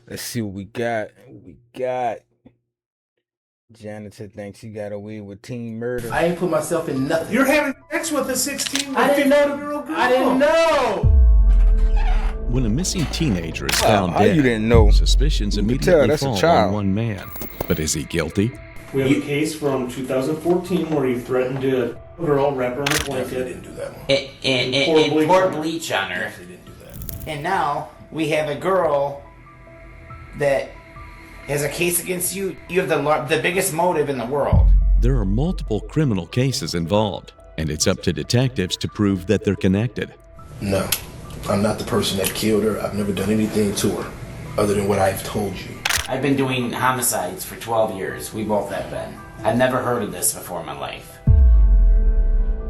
Let's see what we got. Janitor thinks he got away with teen murder. I ain't put myself in nothing. You're having sex with a 16 I didn't know. I didn't know. When a missing teenager is found how dead, you didn't know? suspicions You can immediately tell that's a fall child. on one man. But is he guilty? We have a case from 2014 where he threatened to a girl, wrap her in a blanket. Didn't do that one. And pour bleach on her. Didn't do that. And now we have a girl that has a case against you. You have the biggest motive in the world. There are multiple criminal cases involved, and it's up to detectives to prove that they're connected. No, I'm not the person that killed her. I've never done anything to her, other than what I've told you. I've been doing homicides for 12 years. We both have been. I've never heard of this before in my life.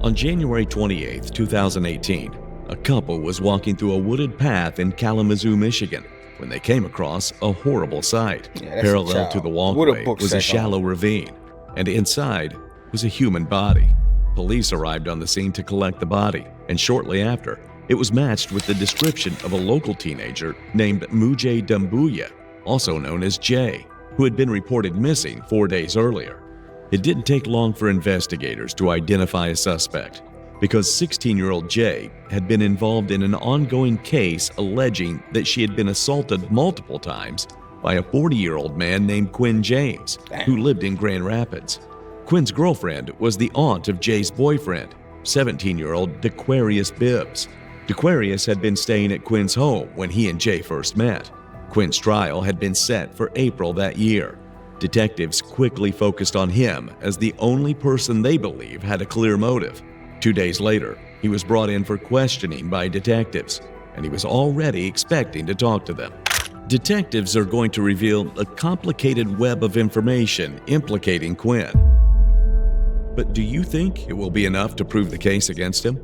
On January 28, 2018, a couple was walking through a wooded path in Kalamazoo, Michigan, when they came across a horrible sight. Yeah, that's a Parallel child. to the What a walkway book was a sack on. shallow ravine, and inside was a human body. Police arrived on the scene to collect the body, and shortly after, it was matched with the description of a local teenager named Mujay Dumbuya, also known as Jay, who had been reported missing 4 days earlier. It didn't take long for investigators to identify a suspect, because 16-year-old Jay had been involved in an ongoing case alleging that she had been assaulted multiple times by a 40-year-old man named Quinn James, who lived in Grand Rapids. Quinn's girlfriend was the aunt of Jay's boyfriend, 17-year-old DeQuarius Bibbs. DeQuarius had been staying at Quinn's home when he and Jay first met. Quinn's trial had been set for April that year. Detectives quickly focused on him as the only person they believe had a clear motive. 2 days later, he was brought in for questioning by detectives, and he was already expecting to talk to them. Detectives are going to reveal a complicated web of information implicating Quinn. But do you think it will be enough to prove the case against him?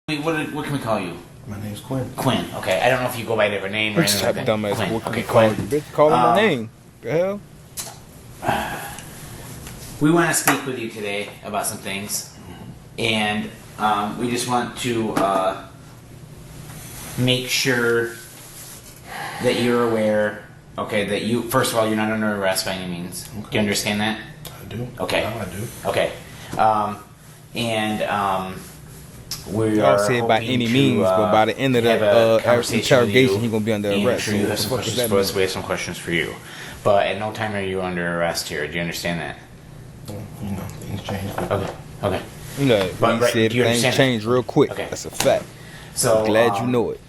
Wait, what can we call you? My name's Quinn. Quinn. Okay, I don't know if you go by a different name or Bitch, anything like that that. dumbass. Quinn. What can Okay, we call you? Quinn. Bitch, call him my name. The hell? We want to speak with you today about some things, and we just want to make sure that you're aware. Okay, that you first of all you're not under arrest by any means. Okay. Do you understand that? I do. Okay. Now I do. Okay, we I'll are say it by hoping any to, means, but by the end of have the a conversation interrogation, with you, he's gonna be under and arrest. I'm sure you So have some what the fuck questions does for that us. mean? We have some questions for you, but at no time are you under arrest here. Do you understand that? You know, things change. Okay. Okay. You know, But, he right, said do you things understand changed real quick. Okay. That's a fact. So Glad you know it.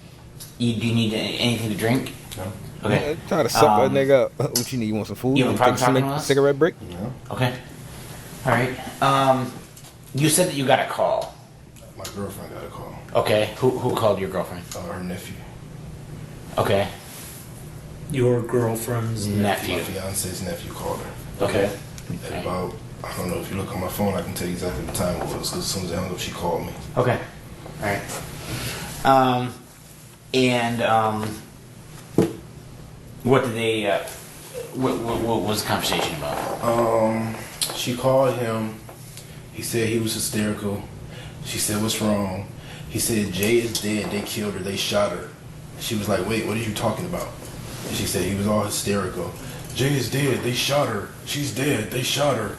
Do you need anything to drink? No. Okay. Try to suck that nigga up. What you need? You want some food? You have a problem take a talking to us? cigarette break? No. Okay. All right. You said that you got a call. My girlfriend got a call. Okay. Who called your girlfriend? Her nephew. Okay. Your girlfriend's Nephew. My fiance's nephew called her. Okay. At about, I don't know, if you look on my phone, I can tell you exactly the time it was, because as soon as I hung up, she called me. Okay. All right. What did they? What was the conversation about? She called him. He said he was hysterical. She said, "What's wrong?" He said, "Jay is dead. They killed her. They shot her." She was like, "Wait, what are you talking about?" And she said he was all hysterical. "Jay is dead. They shot her. She's dead. They shot her.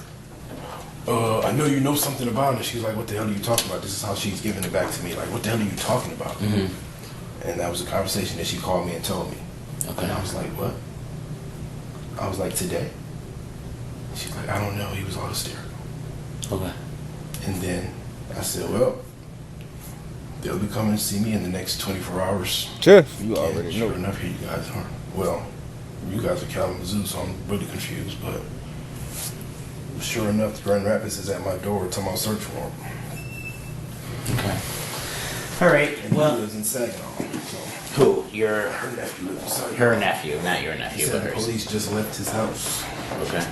I know you know something about it." She's like, "What the hell are you talking about?" This is how she's giving it back to me. Like, "What the hell are you talking about?" Mm-hmm. And that was a conversation that she called me and told me. Okay. And I was like, "What?" I was like, "Today?" She's like, "I don't know. He was all hysterical." Okay. And then I said, "Well, they'll be coming to see me in the next 24 hours." Sure. You And already sure know. enough, here you guys are. Well, you guys are Kalamazoo, so I'm really confused. But sure enough, Grand Rapids is at my door. Tell my search warrant. Okay. All right. And he Well, lives in Saginaw. So who? Your her nephew lives in Saginaw. her nephew, not your He nephew, said but the hers. police just left his house. Okay.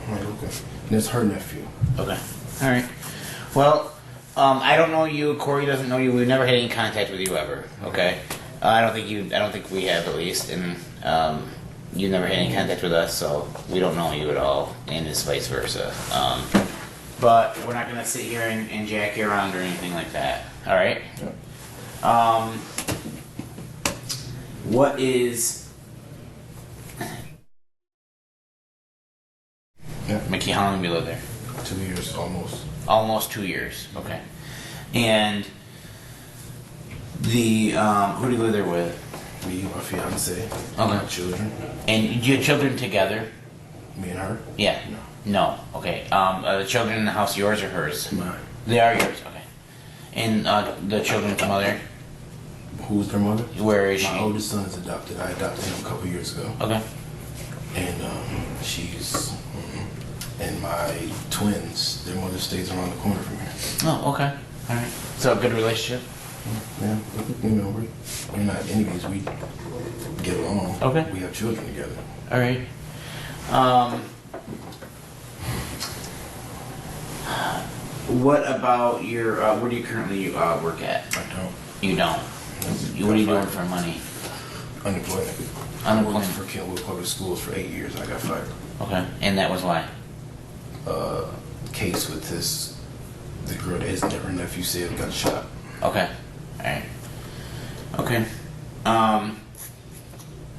I'm like, okay. And it's her nephew. Okay. All right. Well, I don't know you. Corey doesn't know you. We've never had any contact with you ever. Okay. I don't think we have, at least, and you've never had any contact with us, so we don't know you at all, and it's vice versa. But we're not gonna sit here and jack you around or anything like that. All right. Yeah. What is Okay, how long have you lived there? 2 years almost. Almost 2 years. Okay. And the who do you live there with? Me, my fiance, Okay. my children, And do you have children together? me and her. Yeah. No. Okay. Are the children in the house yours or hers? Mine. They are yours. Okay. And the children's mother, Who's their mother? where is she? My oldest son is adopted. I adopted him a couple years ago. Okay. And she's, and my twins, their mother stays around the corner from here. Oh, okay. All right. So a good relationship. Yeah, you know, we're not enemies. We get along. Okay. We have children together. All right. What about your? Where do you currently work at? I don't. You don't. What are you doing for money? Unemployment. I worked for Kentwood Public Schools for 8 years. I got fired. Okay. And that was why? Case with the girl that her nephew said got shot. Okay. All right. Okay.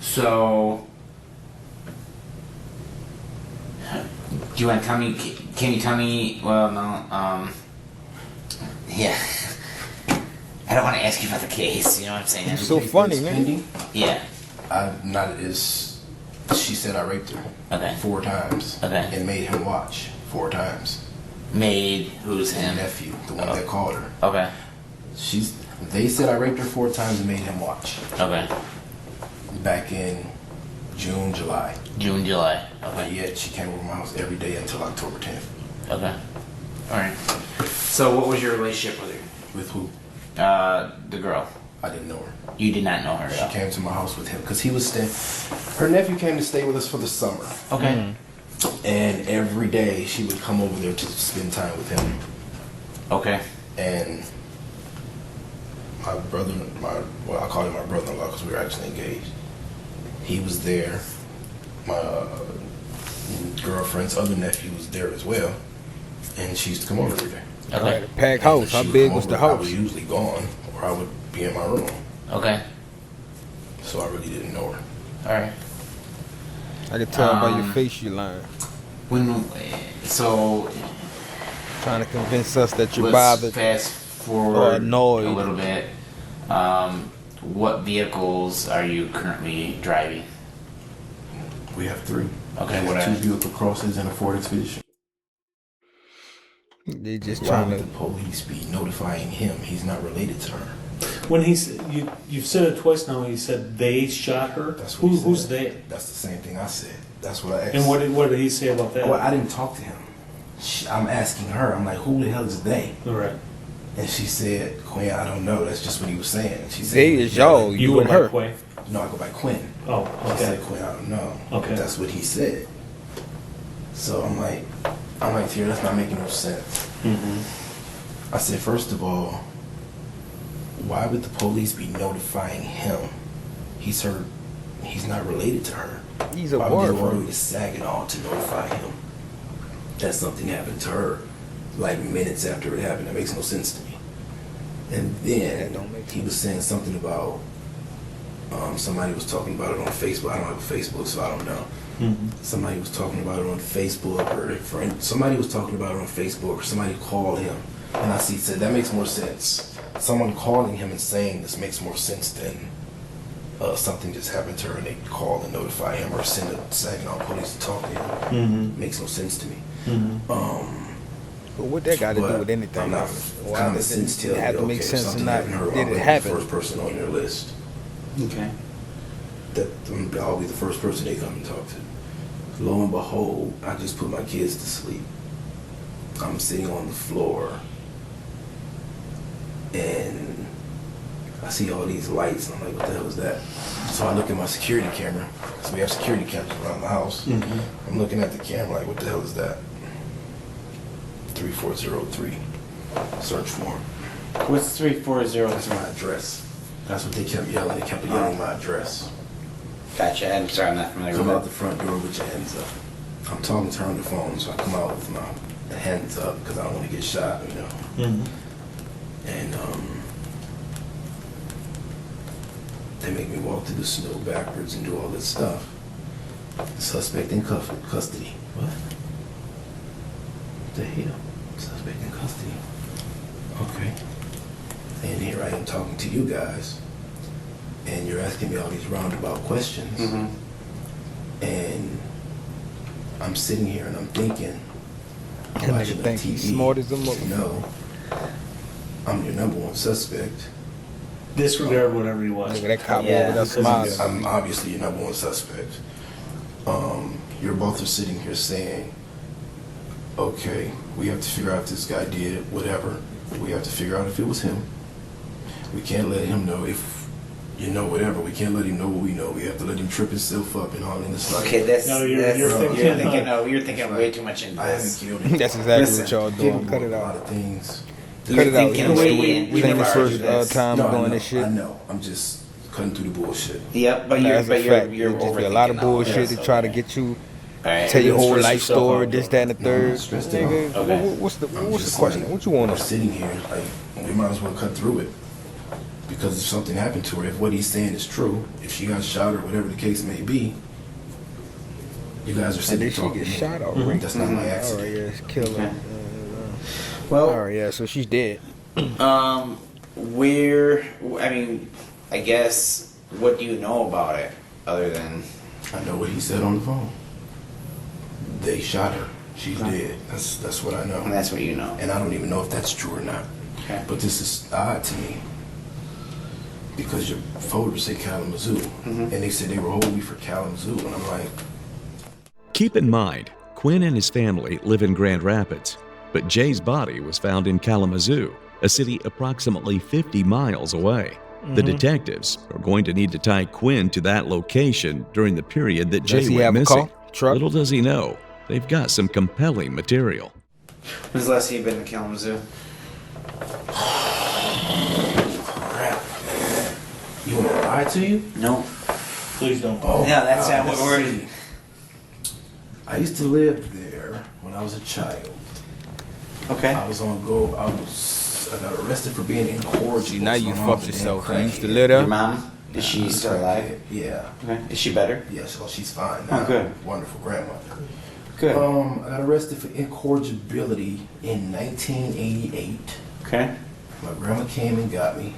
So, do you want to tell me? Can you tell me? Well, no. Yeah. I don't want to ask you about the case. You know what I'm saying? So funny, man. Pending. Yeah. I'm not as. She said I raped her. Okay. 4 times. Okay. And made him watch 4 times. Made who's His him? nephew, the one that called her. Okay. They said I raped her 4 times and made him watch. Okay. Back in June, July. June, July. But Okay. yet she came over my house every day until October 10th. Okay. All right. So, what was your relationship with her? With who? The girl. I didn't know her. You did not know her. She came to my house with him because he was staying. Her nephew came to stay with us for the summer, Okay. and every day she would come over there to spend time with him. Okay. And my brother, well, I call him my brother-in-law because we were actually engaged. He was there. My girlfriend's other nephew was there as well, and she used to come over every day. Okay. Right, packed house. How She would big come was the over, I house? was usually gone, or I would be in my room, Okay. so I really didn't know her. All right. I could tell by your face you lying. So Trying to convince us that you're let's bothered. fast or forward annoyed. a little bit. What vehicles are you currently driving? We have 3. Okay, We what have are 2 vehicle crosses and a Ford Expedition. They just Why trying would to. the police be notifying him? He's not related to her. When you've said it twice now. He said they shot her. That's what he said. Who's they? That's the same thing I said. That's what I asked. And what did he say about that? Well, I didn't talk to him. I'm asking her. I'm like, who the hell is they? All right. And she said, Quinn, I don't know. That's just what he was saying. She said, They is y'all, you go and by her. Quay? No, I go by Quinn. Oh, I okay. said, Quinn, I don't know. Okay. That's what he said. So I'm like, Tira, that's not making no sense. Mm-hmm. I said, first of all, why would the police be notifying him? He's not related to her. He's a Why would they go all the way boyfriend. to Saginaw to notify him that something happened to her, like minutes after it happened? That makes no sense to me. And then That don't make he was saying something about somebody was talking about it on Facebook. I don't have a Facebook, so I don't know. Mm-hmm. Somebody was talking about it on Facebook, or a friend. Somebody was talking about it on Facebook, or somebody called him, and I said that makes more sense. Someone calling him and saying this makes more sense than something just happened to her and they call and notify him or send a Saginaw police to talk to him. Mm-hmm. Makes no sense to me. Mm-hmm. But what that got to do But with anything? I'm not, Why common does sense it tells have me, to make okay, if sense or something not? happened to her, Did I'll it be the happen? first person on your list. Okay. That I'll be the first person they come and talk to. Lo and behold, I just put my kids to sleep. I'm sitting on the floor and I see all these lights and I'm like, what the hell is that? So I look at my security camera, because we have security cameras around the house. Mm-hmm. I'm looking at the camera like, what the hell is that? 3403, search warrant. What's 3403? That's my address. That's what they kept yelling. They kept yelling my address. Gotcha. I'm sorry, I'm not familiar Come with out that. the front door with your hands up. I'm talking to her on the phone, so I come out with my hands up because I don't want to get shot, you know. Mm-hmm. And they make me walk through the snow backwards and do all this stuff. Suspect in custody. What? the hell? Suspect in custody. Okay. And here I am talking to you guys, and you're asking me all these roundabout questions. And I'm sitting here and I'm thinking, That nigga think he's smart as a motherfucker. No, I'm your number one suspect. Disregard whatever he was. Nigga, that cop Yeah, over there smiling. I'm obviously your number one suspect. You're both are sitting here saying, okay, we have to figure out if this guy did whatever. We have to figure out if it was him. We can't let him know if you know whatever. We can't let him know what we know. We have to let him trip himself up and all in this like. Okay, that's No, you're thinking. thinking- You're thinking way too much into I haven't this. killed him. That's exactly Listen, what y'all doing. Capable Cut it of a lot out. of things. Cut it out. Thinking way in. We Think never this argued first this. time No, I doing know, this shit. I know. I'm just cutting through the bullshit. Yep, but Nah, you're that's a fact. you're It just be a overthinking lot of all bullshit this, to try to okay. get you All right. tell your Don't whole stress life yourself story, out, this, though. that, and the No, I'm third. not stressed Nigga, out. Okay. what's the I'm just question? like, What you want I'm to sitting here, like, we might as well cut through it. Because if something happened to her, if what he's saying is true, if she got shot or whatever the case may be, you guys are sitting Did here she talking get to me. shot already? That's not my All right, accident. yeah, it's killer. Well, All right, yeah, so she's dead. I mean, I guess, what do you know about it other than? I know what he said on the phone. They shot her. She's dead. That's what I know. And that's what you know. And I don't even know if that's true or not. Okay. But this is odd to me. Because your photos say Kalamazoo. And they said they were holding me for Kalamazoo. And I'm like, Keep in mind, Quinn and his family live in Grand Rapids, but Jay's body was found in Kalamazoo, a city approximately 50 miles away. The detectives are going to need to tie Quinn to that location during the period that Jay Does he went have a missing. car? Truck? Little does he know, they've got some compelling material. When's the last time you've been to Kalamazoo? crap. You want me to lie to you? No. Please don't. Oh, Yeah, that's God, not what let's we're. see. I used to live there when I was a child. Okay. I was on go. I got arrested for being incorrigible. See, now you My mom's fucked a damn yourself. You used to crackhead. live Your there. mom? Is she still alive? Yeah. Okay. Is she better? Yeah, so she's fine Oh, now. good. Wonderful grandmother. Good. I got arrested for incorrigibility in 1988. Okay. My grandma came and got me,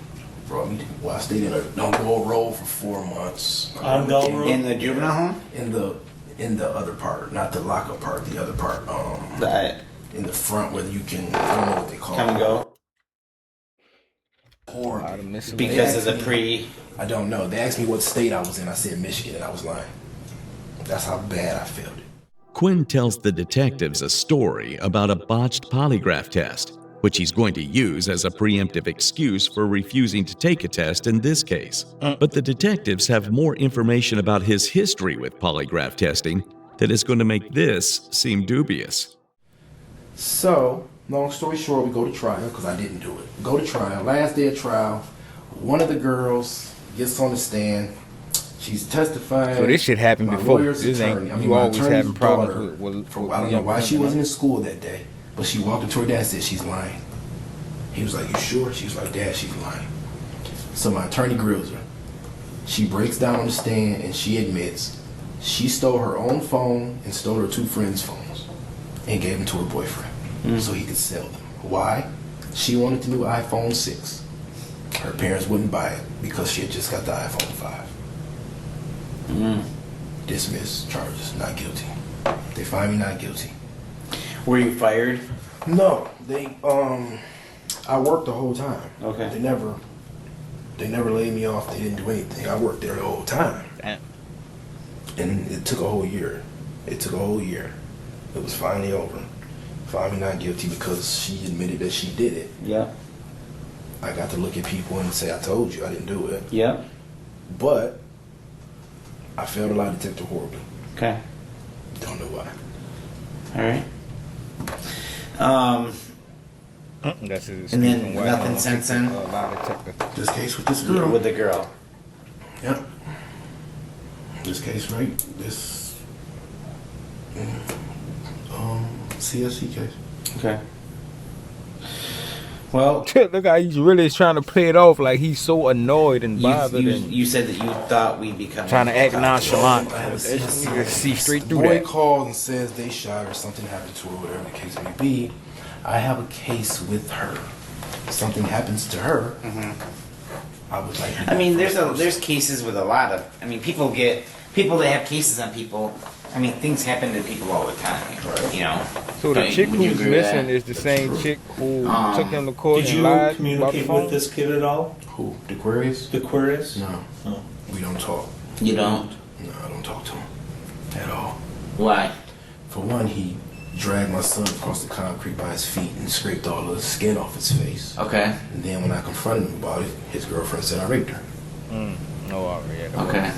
brought me to. Well, I stayed in a on-go roll for 4 months. On-go roll? In the juvenile home? In the other part, not the lockup part. The other part. That In the front where you can. I don't know what they call come and it. go Horrible. I'd have missed him. because of the pre. I don't know. They asked me what state I was in. I said Michigan, and I was lying. That's how bad I felt it. Quinn tells the detectives a story about a botched polygraph test, which he's going to use as a preemptive excuse for refusing to take a test in this case. But the detectives have more information about his history with polygraph testing that is going to make this seem dubious. So, long story short, we go to trial because I didn't do it. Go to trial. Last day of trial, one of the girls gets on the stand. She's testifying. So this shit happened My before. lawyer's This ain't- attorney- I mean, you my always attorney's having problems daughter, with I don't know young why she women. wasn't in school that day, but she walked into her dad and said she's lying. He was like, "You sure?" She was like, "Dad, she's lying." So my attorney grills her. She breaks down on the stand and she admits she stole her own phone and stole her two friends' phones and gave them to her boyfriend so he could sell them. Why? She wanted the new iPhone 6. Her parents wouldn't buy it because she had just got the iPhone 5. Dismiss charges, not guilty. They find me not guilty. Were you fired? No, they I worked the whole time. Okay. They never laid me off. They didn't do anything. I worked there the whole time. Damn. And it took a whole year. It took a whole year. It was finally over. Find me not guilty because she admitted that she did it. Yeah. I got to look at people and say, I told you I didn't do it. Yeah. But I failed a lie detector horribly. Okay. Don't know why. All right. That's his And then excuse on why nothing he since don't then? take the, lie detector. This case with this girl. With the girl. Yep. This case, right? This CSC case. Okay. Well, Look how he's really trying to play it off like he's so annoyed and bothered and you said that you thought we'd become trying to act nonchalant. I have a This nigga see straight through boy that. calls and says they shot her, something happened to her, whatever the case may be. I have a case with her. If something happens to her, I would like. to I mean, go there's first. there's cases with a lot of. I mean, people that have cases on people. I mean, things happen to people all the time. Right. You know. So the Don't- chick would you who's agree with missing that? is the same chick who took him to Oh, court Did and you lied about the communicate phone? with this kid at all? Who? Aquarius? The Aquarius? No, Oh. we don't talk. You don't. No, I don't talk to him at all. Why? For one, he dragged my son across the concrete by his feet and scraped all the skin off his face. Okay. And then when I confronted him about it, his girlfriend said I raped her. No, already. Yeah, Okay.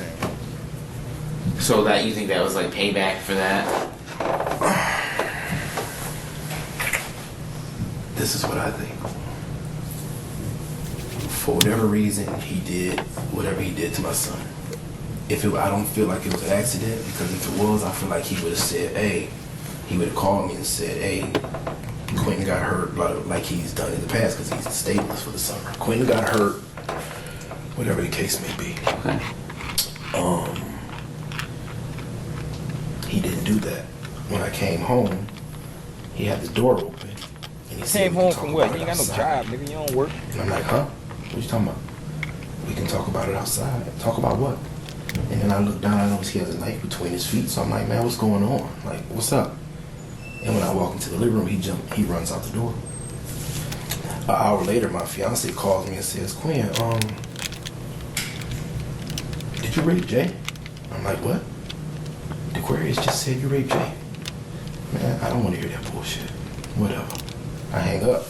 So that you think that was like payback for that? This is what I think. For whatever reason, he did whatever he did to my son. I don't feel like it was an accident, because if it was, I feel like he would have said, hey, he would have called me and said, hey, Quentin got hurt, like he's done in the past, because he's stateless for the summer. Quentin got hurt, whatever the case may be. Okay. He didn't do that. When I came home, he had the door open. And he said, Came "We can home talk from what? about You it ain't got no outside." job, nigga. You don't work. And I'm like, huh? What you talking about? We can talk about it outside. Talk about what? And then I look down, I notice he has a knife between his feet. So I'm like, man, what's going on? Like, what's up? And when I walk into the living room, he runs out the door. An hour later, my fiance calls me and says, Quinn, did you rape Jay? I'm like, what? The Aquarius just said you raped Jay. Man, I don't want to hear that bullshit. Whatever. I hang up.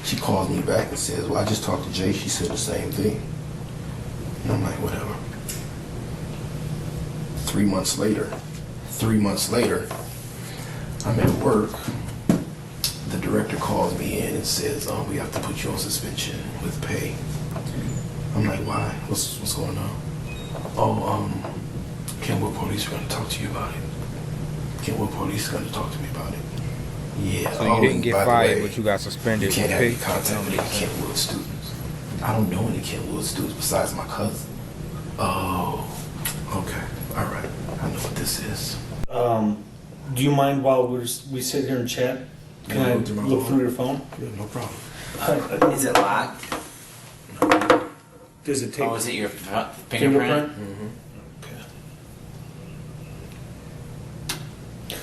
She calls me back and says, well, I just talked to Jay. She said the same thing. And I'm like, whatever. 3 months later, I'm at work. The director calls me in and says, we have to put you on suspension with pay. I'm like, why? What's going on? Oh, Kenwood Police are going to talk to you about it. Kenwood Police are going to talk to me about it. Yeah. So you didn't and get by the fired, way, but you got you suspended. can't with have pay. any contact with any Kentwood students. I don't know any Kentwood students besides my cousin. Oh, okay. All right. I know what this is. Do you mind while we sit here and chat? Can Yeah, I look through my look phone. through your phone? Yeah, no problem. Is it locked? Does it take Oh, is it your fingerprint? fingerprint? Okay.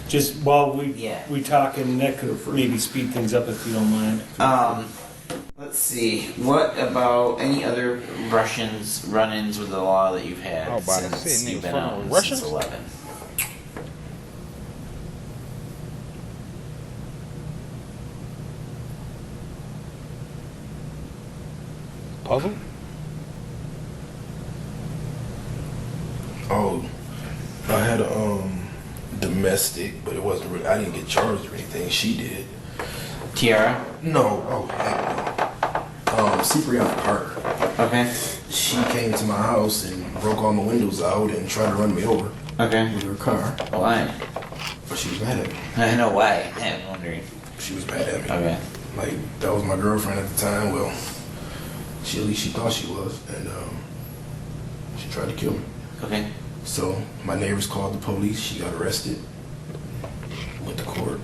Just while Yeah. we talk, and that could maybe speed things up if you don't mind. Let's see. What about any other run-ins with the law that you've had Oh, about to since say, you've nigga, been out fucking since Russians? 11? Puzzle? Oh, I had a domestic, but it wasn't really. I didn't get charged or anything. She did. Tiara? No. Oh, heck no. Cipriana Carter. Okay. She came to my house and broke all my windows out and tried to run me over Okay. with her car. Why? But she was mad at me. I know why. I'm wondering. She was mad at me. Okay. Like, that was my girlfriend at the time. Well, at least she thought she was. And she tried to kill me. Okay. So my neighbors called the police. She got arrested. Went to court.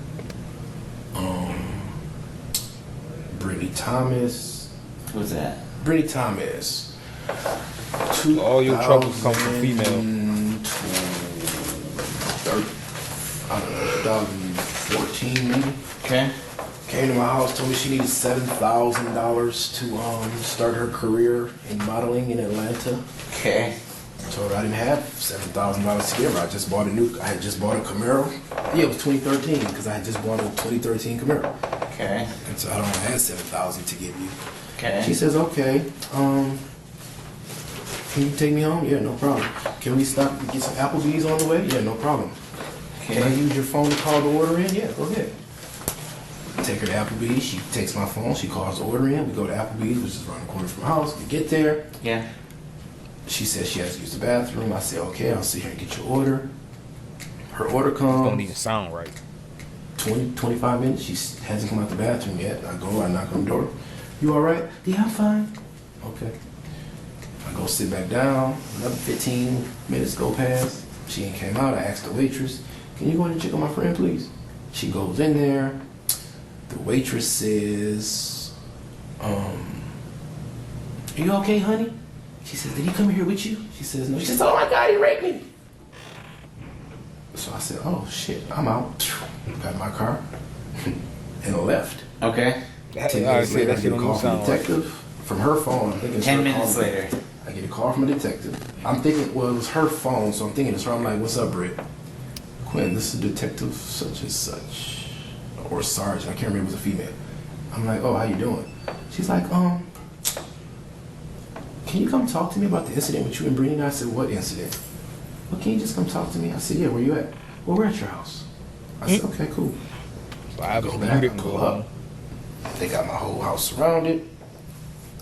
Brittany Thomas. Who's that? Brittany Thomas. All your troubles come from female. 2014 maybe. Okay. Came to my house, told me she needed $7,000 to start her career in modeling in Atlanta. Okay. Told her I didn't have $7,000 to give her. I had just bought a Camaro. Yeah, it was 2013 because I had just bought a 2013 Camaro. Okay. And so I don't have $7,000 to give you. Okay. She says, okay, can you take me home? Yeah, no problem. Can we stop and get some Applebee's on the way? Yeah, no problem. Can I use your phone to call the order in? Yeah, go ahead. Take her to Applebee's. She takes my phone. She calls the order in. We go to Applebee's, which is around the corner from my house. We get there. Yeah. She says she has to use the bathroom. I say, okay, I'll sit here and get your order. Her order Don't comes. even sound right. 20, 25 minutes. She hasn't come out the bathroom yet. I go, I knock on the door. You all right? Yeah, I'm fine. Okay. I go sit back down. Another 15 minutes go past. She ain't came out. I asked the waitress, can you go in and check on my friend, please? She goes in there. The waitress says, are you okay, honey? She says, did he come here with you? She says, no. She says, oh my God, he raped me. So I said, oh shit, I'm out. Got in my car and left. Okay. 10 minutes later, I get a call from a detective from her phone. I'm thinking it's 10 her minutes calling. later. I get a call from a detective. I'm thinking, well, it was her phone, so I'm thinking it's her. I'm like, what's up, Britt? Quinn, this is Detective such and such. Or Sergeant, I can't remember, it was a female. I'm like, oh, how you doing? She's like, can you come talk to me about the incident with you and Brittany? I said, what incident? Well, can you just come talk to me? I said, yeah, where you at? Well, we're at your house. I said, okay, cool. So I Go was back, didn't pull go up. home. They got my whole house surrounded.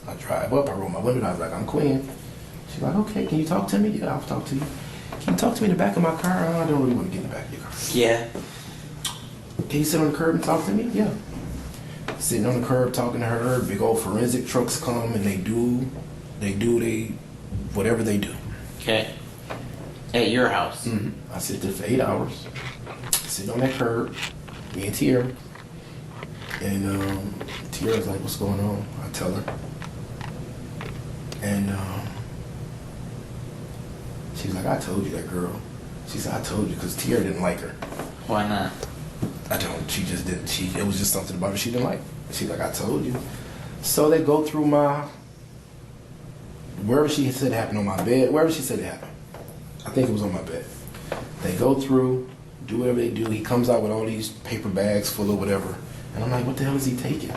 I drive up, I roll my window, I was like, I'm Quinn. She's like, okay, can you talk to me? Yeah, I'll talk to you. Can you talk to me in the back of my car? I don't really want to get in the back of your car. Yeah. Can you sit on the curb and talk to me? Yeah. Sitting on the curb talking to her, big old forensic trucks come and they whatever they do. Okay. At your house. I sit there for 8 hours, sitting on that curb, me and Tierra. And Tierra's like, what's going on? I tell her. And she's like, I told you that girl. She said, I told you, because Tierra didn't like her. Why not? I don't. She just didn't. It was just something about her she didn't like. She's like, I told you. So they go through wherever she said it happened on my bed, wherever she said it happened. I think it was on my bed. They go through, do whatever they do. He comes out with all these paper bags full of whatever. And I'm like, what the hell is he taking?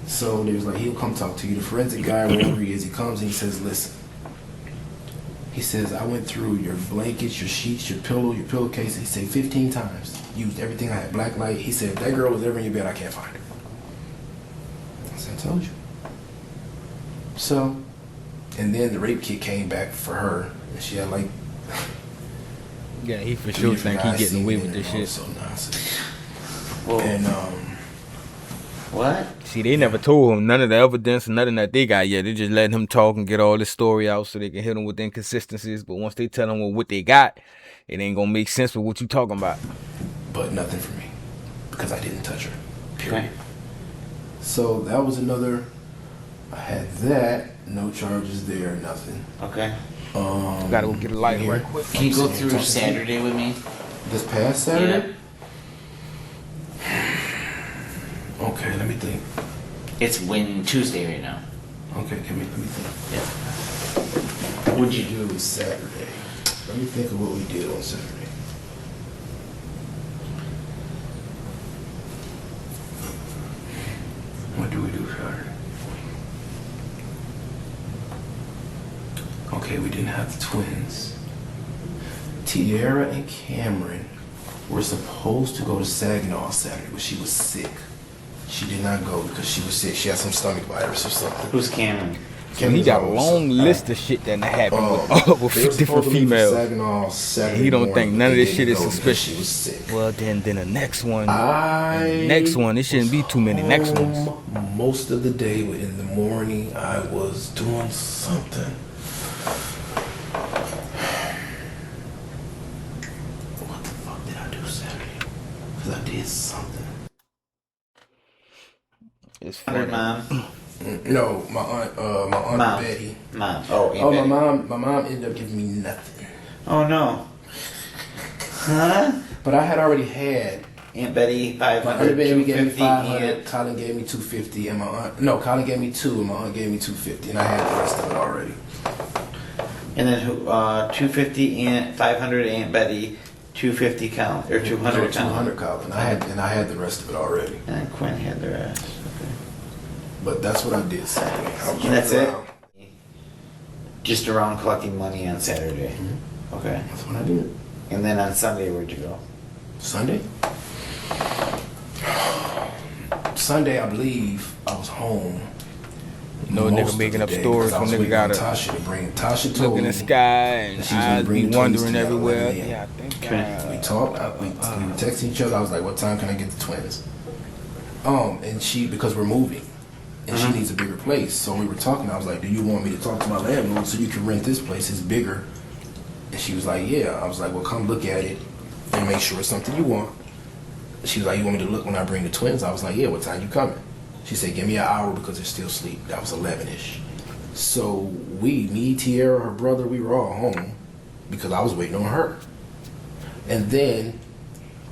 So they was like, he'll come talk to you. The forensic guy, wherever he is, he comes and he says, listen. He says, I went through your blankets, your sheets, your pillow, your pillowcase. He said 15 times. Used everything I had, black light. He said, if that girl was ever in your bed, I can't find her. I said, I told you. So, and then the rape kit came back for her. And she had like... Yeah, he for sure think he getting away with this shit. So nonsense. Whoa. And, What? See, they never told him none of the evidence and nothing that they got yet. They just letting him talk and get all this story out so they can hit him with inconsistencies. But once they tell him what they got, it ain't gonna make sense with what you talking about. but nothing for me. Because I didn't touch her. Period. Okay. So that was another... I had that. No charges there, nothing. Okay. Gotta go get a light right quick. Can you go through Saturday with me? This past Saturday? Okay, let me think. It's Tuesday right now. Okay, let me think. Yeah. What'd you do Saturday? Let me think of what we did on Saturday. What do we do Saturday? Okay, we didn't have the twins. Tiara and Cameron were supposed to go to Saginaw Saturday, but she was sick. She did not go because she was sick. She had some stomach virus or something. Who's Cameron? So he got a long list of shit that happened with they were different supposed to leave for females. Saginaw Saturday He don't morning, think but none of they this shit didn't is go because suspicious. She was sick. Well, then the next one. I Next one, it shouldn't be too many next ones. home most of the day, but in the morning I was doing something. What the fuck did I do Saturday? Because I did something. It's Her funny. mom. No, my aunt Mom. Betty. Mom. Oh, Aunt Oh, Betty. my mom ended up giving me nothing. Oh no. Huh? But I had already had. Aunt Betty, My 500, aunt Betty gave me 250, 500. Aunt. Colin gave me 250, and Colin gave me 2, and my aunt gave me 250, and I had the rest of it already. And then 250 Aunt, 500 Aunt Betty, 250 Colin, or 200 Colin. 200 Colin. I had the rest of it already. And then Quinn had the rest. But that's what I did Saturday. I was And that's running it? around. Just around collecting money on Saturday. Okay. That's what I did. And then on Sunday, where'd you go? Sunday? Sunday, I believe I was home No nigga making up stories when nigga gotta Tasha to bring Tasha look told in the me sky and that she was gonna eyes bring be the twins wandering together, everywhere. yeah. Yeah, I think we talked. We were texting each other. I was like, "What time can I get the twins?" And she, because we're moving, and she needs a bigger place. So we were talking. I was like, "Do you want me to talk to my landlord so you can rent this place? It's bigger." And she was like, "Yeah." I was like, "Well, come look at it and make sure it's something you want." She was like, "You want me to look when I bring the twins?" I was like, "Yeah." "What time you coming?" She said, "Give me an hour because they're still asleep." That was 11ish. So me, Tierra, her brother, we were all home because I was waiting on her. And then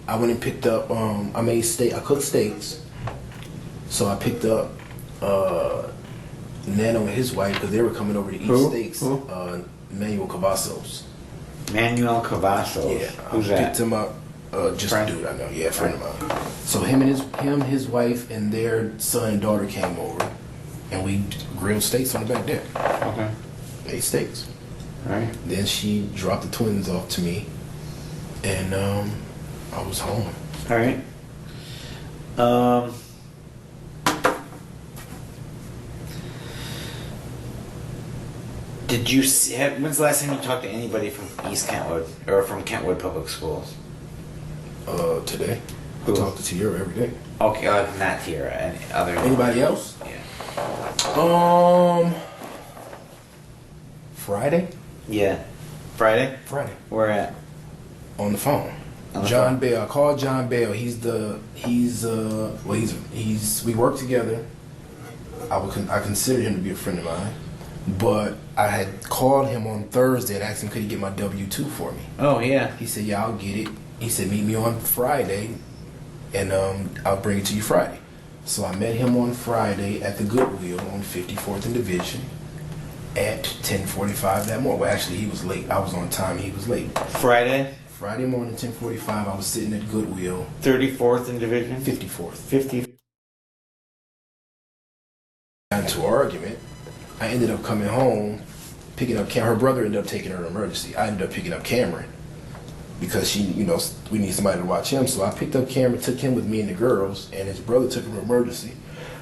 I went and picked up. I made steak. I cooked steaks. So I picked up Nano and his wife because they were coming over to eat steaks. Manuel Cavazos. Manuel Cavazos. Yeah, Who's I that? picked him up. Just Friend? a dude I know. Yeah, friend of mine. So him, his wife, and their son and daughter came over, and we grilled steaks on the back deck. Okay. Ate steaks. All right. Then she dropped the twins off to me, and I was home. All right. Did you see, when's the last time you talked to anybody from East Kentwood or from Kentwood Public Schools? Today. Who? I talk to Tierra every day. Okay, not Tierra. Any other? Anybody else? Yeah. Friday? Yeah. Friday? Friday. Where at? On the phone. On the John phone. Bell. I called John Bell. He's we work together. I consider him to be a friend of mine. But I had called him on Thursday and asked him could he get my W-2 for me. Oh, yeah. He said, "Yeah, I'll get it." He said, "Meet me on Friday, and I'll bring it to you Friday." So I met him on Friday at the Goodwill on 54th and Division at 10:45 that morning. Well, actually, he was late. I was on time. He was late. Friday? Friday morning, 10:45. I was sitting at Goodwill, 34th in Division? 54th. 50. Got into an argument. I ended up coming home, picking up Her brother ended up taking her to emergency. I ended up picking up Cameron because we need somebody to watch him. So I picked up Cameron, took him with me and the girls, and his brother took him to emergency.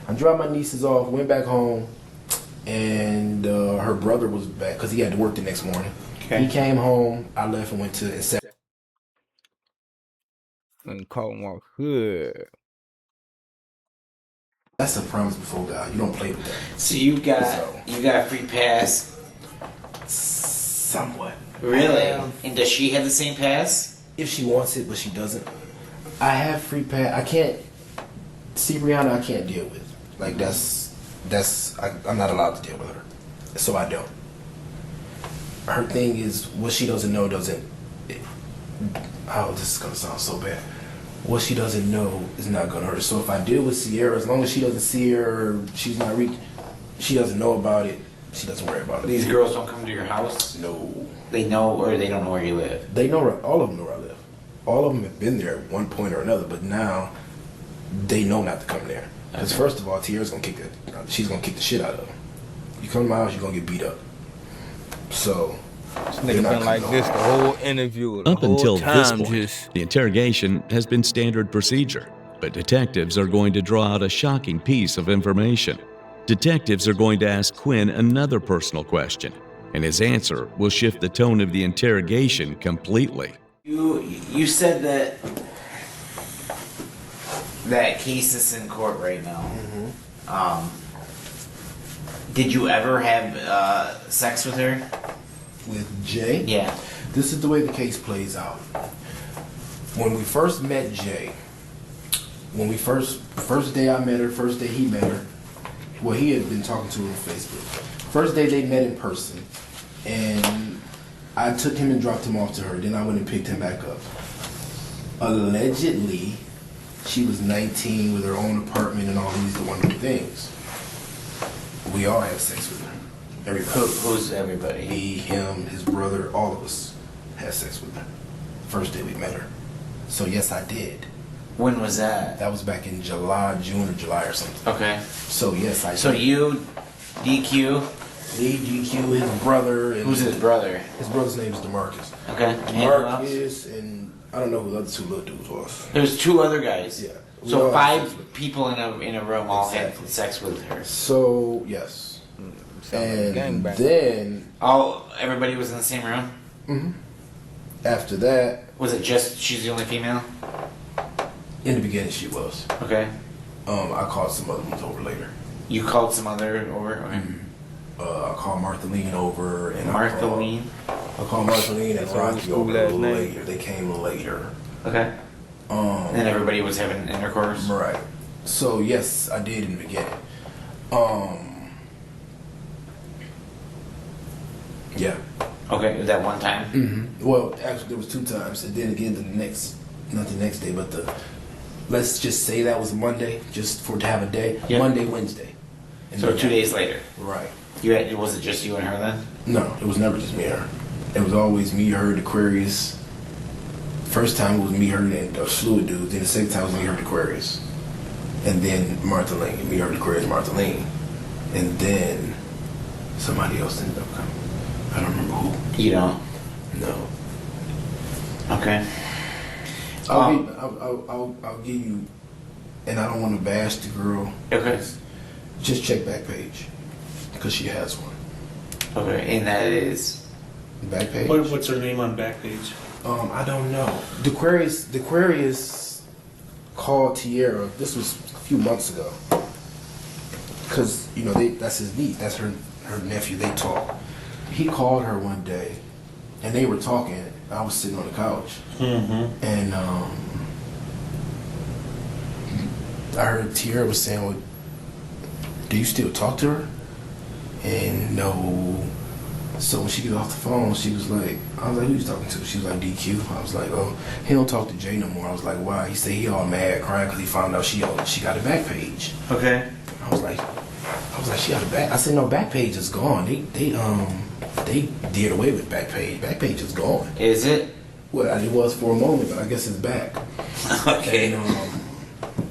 I dropped my nieces off, went back home, and her brother was back because he had to work the next morning. Okay. He came home. I left and went to and sat. and call him off hood. That's a promise before God. You don't play with that. So you got a free pass. Somewhat. Really? And does she have the same pass? If she wants it, but she doesn't. I have free pass. I can't see Brianna. I can't deal with. Like I'm not allowed to deal with her, so I don't. Her thing is what she doesn't know doesn't. Oh, this is gonna sound so bad. What she doesn't know is not gonna hurt her. So if I deal with Sierra, as long as she doesn't see her, she doesn't know about it. She doesn't worry about it. These girls don't come to your house? No. They know or they don't know where you live? They know. All of them know where I live. All of them have been there at one point or another, but now they know not to come there. Because first of all, Tierra's gonna she's gonna kick the shit out of them. You come to my house, you're gonna get beat up. So This nigga been like this the whole interview. The Up whole until this time, point, just the interrogation has been standard procedure, but detectives are going to draw out a shocking piece of information. Detectives are going to ask Quinn another personal question, and his answer will shift the tone of the interrogation completely. You said that case is in court right now. Mm-hmm. Did you ever have sex with her? with Jay, Yeah. this is the way the case plays out. When we first met Jay, first day I met her, first day he met her, well, he had been talking to her on Facebook. First day they met in person, and I took him and dropped him off to her. Then I went and picked him back up. Allegedly, she was 19 with her own apartment and all these wonderful things. We all had sex with her. Who's everybody? Me, him, his brother, all of us had sex with her. First day we met her. So yes, I did. When was that? That was back in June or July or something. Okay. So yes, I So did. you, DQ, Me, GQ, his brother. And who's his brother? His brother's name is DeMarcus. Okay. And who else? Marcus, and I don't know who the other two little dudes was. There's two other guys. Yeah. We So all had sex 5 with her. people in a room all Exactly. had sex with her. So yes. Sound like And gangbang. then Everybody was in the same room? after that, Was it just she's the only female? in the beginning she was. Okay. I called some other ones over later. You called some other over? Okay. I called Martha Lean over, and Martha Lean? I called Martha Lean and That's an old Rocky school over a last little name. later. They came later. Okay. And then everybody was having intercourse? Right. So yes, I did in the beginning. Yeah. Okay, was that one time? Well, actually, there was 2 times, and then again not the next day, but let's just say that was Monday, just for to have a day. Yeah. Monday, Wednesday. And So then- 2 days later. Right. Was it just you and her then? No, it was never just me and her. It was always me, her, and Aquarius. First time it was me, her, and a slew of dudes. Then the second time it was me, her, and Aquarius. And then Martha Lane. Me, her, and Aquarius, Martha Lane. And then somebody else ended up coming. I don't remember who. You don't? No. Okay. I'll give you, and I don't want to bash the girl. Okay. Just check Backpage, because she has one. Okay, and that is? Backpage. What's her name on Backpage? I don't know. The Aquarius called Tierra. This was a few months ago, because that's his niece. That's her nephew. They talk. He called her one day, and they were talking. I was sitting on the couch, and I heard Tierra was saying, "Well, do you still talk to her?" And no. So when she got off the phone, she was like, I was like, who you talking to? She was like, DQ. I was like, oh, he don't talk to Jay no more. I was like, why? He said he all mad, crying because he found out she got a Backpage. Okay. I was like, she got a back. I said, no, Backpage is gone. They did away with Backpage. Backpage is gone. Is it? Well, it was for a moment, but I guess it's back. Okay. And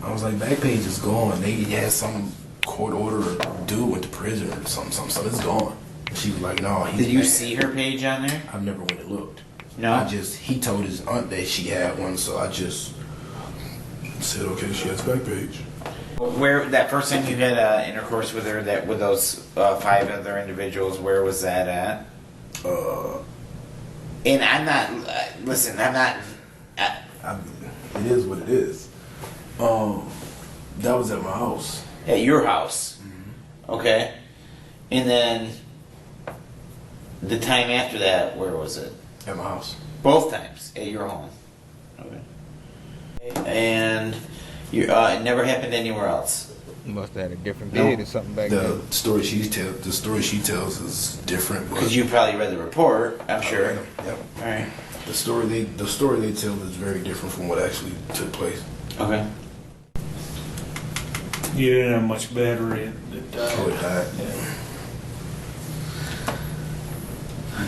I was like, Backpage is gone. They had some court order or dude went to prison or something. So it's gone. She was like, no, he's Did you mad. see her page on there? I've never went and looked. No? He told his aunt that she had one, so I just said, okay, she has Backpage. Where, that first time you had intercourse with her, with those 5 other individuals, where was that at? And I'm not, listen, I'm not, It is what it is. That was at my house. at your house. Okay. And then, the time after that, where was it? At my house. Both times at your home. Okay. And it never happened anywhere else. You must have had a different No. bid or something back The then. story she tells is different. Because you probably read the report, I'm sure. Yep. All right. The story they tell is very different from what actually took place. Okay. You didn't have much battery. Oh, it died.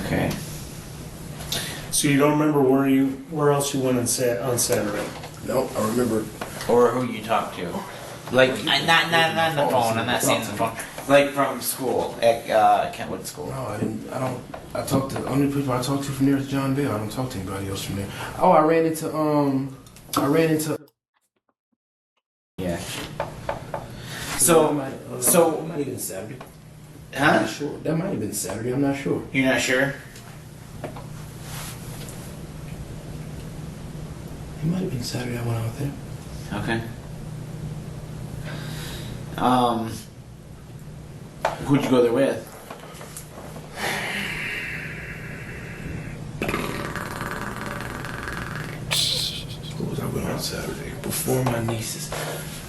Okay. So you don't remember where else you went on Saturday? No, I remember. Or who you talked to. Like, not on the phone, I'm not saying the phone. Like from school, at Kentwood School. No, I didn't. I don't. I talked to the only people I talked to from there is John Bell. I don't talk to anybody else from there. Oh, I ran into. Yeah. That So, might have been Saturday. I'm huh? not sure. That might have been Saturday. I'm not sure. You're not sure? It might have been Saturday. I went out there. Okay. Who'd you go there with? Who was I with on Saturday? Before my nieces.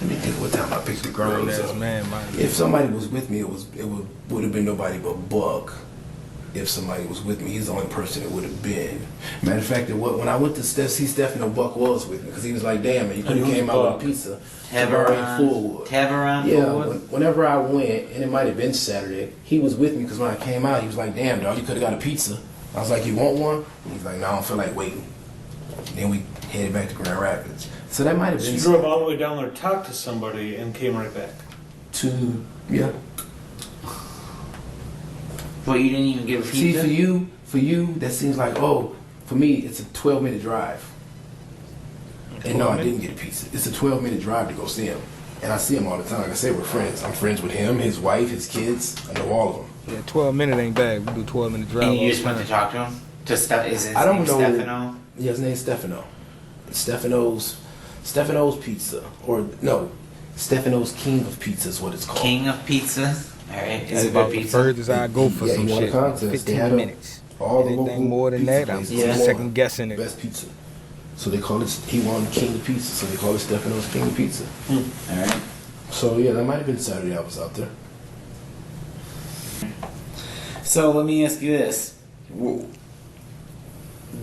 Let me think what time I picked the girls Grown-ass up. man, man. If somebody was with me, it would have been nobody but Buck. If somebody was with me, he's the only person it would have been. Matter of fact, when I went to see Stefano, Buck was with me because he was like, "Damn, man, you could have Who's came out Buck? with a pizza." Tavares Fullwood. Tavares Yeah, Fullwood? whenever I went, and it might have been Saturday, he was with me because when I came out, he was like, "Damn, dog, you could have got a pizza." I was like, "You want one?" And he's like, "No, I don't feel like waiting." Then we headed back to Grand Rapids. So that might have So been you drove all the way down there, talked to somebody, and came right back. yeah. Well, you didn't even give a See, pizza? for you, that seems like, oh, for me, it's a 12-minute drive. And no, I didn't get a pizza. It's a 12-minute drive to go see him. And I see him all the time. Like I said, we're friends. I'm friends with him, his wife, his kids. I know all of them. Yeah, 12 minutes ain't bad. We do 12-minute drive. And all you the just went to time. talk to him? Is his I don't name know. Stefano? Yeah, his name's Stefano. Stefano's Pizza. Or, no, Stefano's King of Pizza is what it's called. King of Pizza? Alright, is That's it about good the pizza? furthest I go for Yeah, some he won a shit. contest. They 15 had a- minutes. All the Anything local more than pizza that, I'm places Yeah. won second guessing it. Best pizza. So they call it, he won King of Pizza, so they call it Stefano's King of Pizza. Alright. So yeah, that might have been Saturday I was out there. So let me ask you this. Do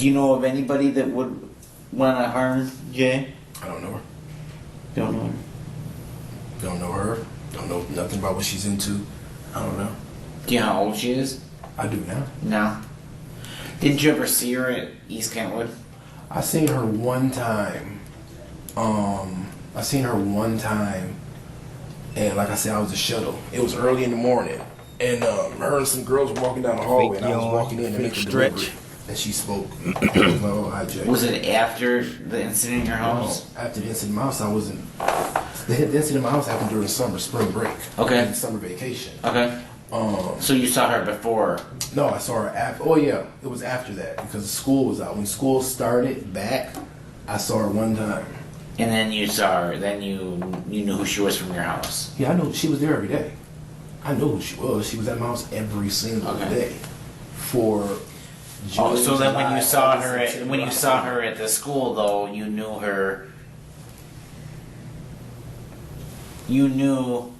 you know of anybody that would want to harm Jay? I don't know her. Don't know. Don't know her. Don't know nothing about what she's into. I don't know. Do you know how old she is? I do now. No. Didn't you ever see her at East Kentwood? I seen her one time. I seen her one time, and like I said, I was a shuttle. It was early in the morning, and her and some girls were walking down the hallway, and I was yawn, walking in to make a fake delivery, stretch. and she spoke. I was like, "Oh, hi, Jay." Was it after the incident in your house? No, after the incident in my house, I wasn't. The incident in my house happened during summer, spring break. Okay. Summer vacation. Okay. So you saw her before? No, I saw her after. Oh yeah, it was after that because school was out. When school started back, I saw her one time. And then you saw her, then you knew who she was from your house. Yeah, I know she was there every day. I know who she was. She was at my house every single Okay. day. For June, Oh, so then when July, you saw August, her September, when you saw October. her at the school though, you knew her. You knew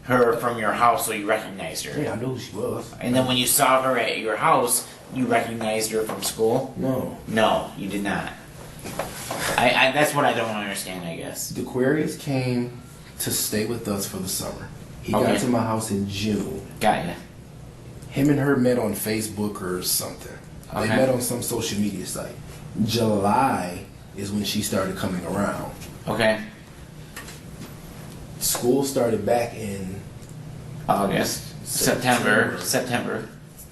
her from your house, so you recognized her. Yeah, I know who she was. And then when you saw her at your house, you recognized her from school? No, No, you did not. I that's what I don't understand, I guess. the Aquarius came to stay with us for the summer. He Okay. got to my house in June. Got ya. Him and her met on Facebook or something. They Okay. met on some social media site. July is when she started coming around. Okay. School started back in August. September.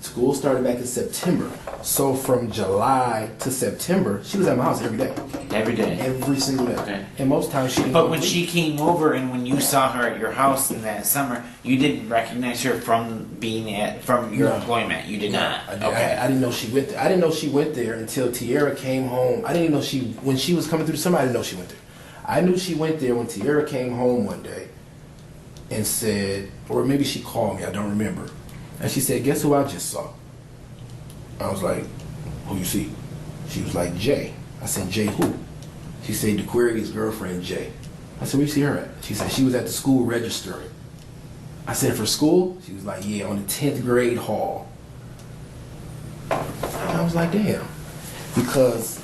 School started back in September. So from July to September, she was at my house every day. Every day. Every single day. Okay. And most times she didn't But go when to she came over and when you saw her at your house in that summer, you didn't recognize her from from your No. employment. You did not. I, Okay. I didn't know she went there. I didn't know she went there until Tierra came home. I didn't even know when she was coming through the summer, I didn't know she went there. I knew she went there when Tierra came home one day and said, or maybe she called me, I don't remember. And she said, guess who I just saw? I was like, who you see? She was like, Jay. I said, Jay who? She said, DeQuarius' girlfriend, Jay. I said, where you see her at? She said, she was at the school registering. I said, for school? She was like, yeah, on the 10th grade hall. And I was like, damn. Because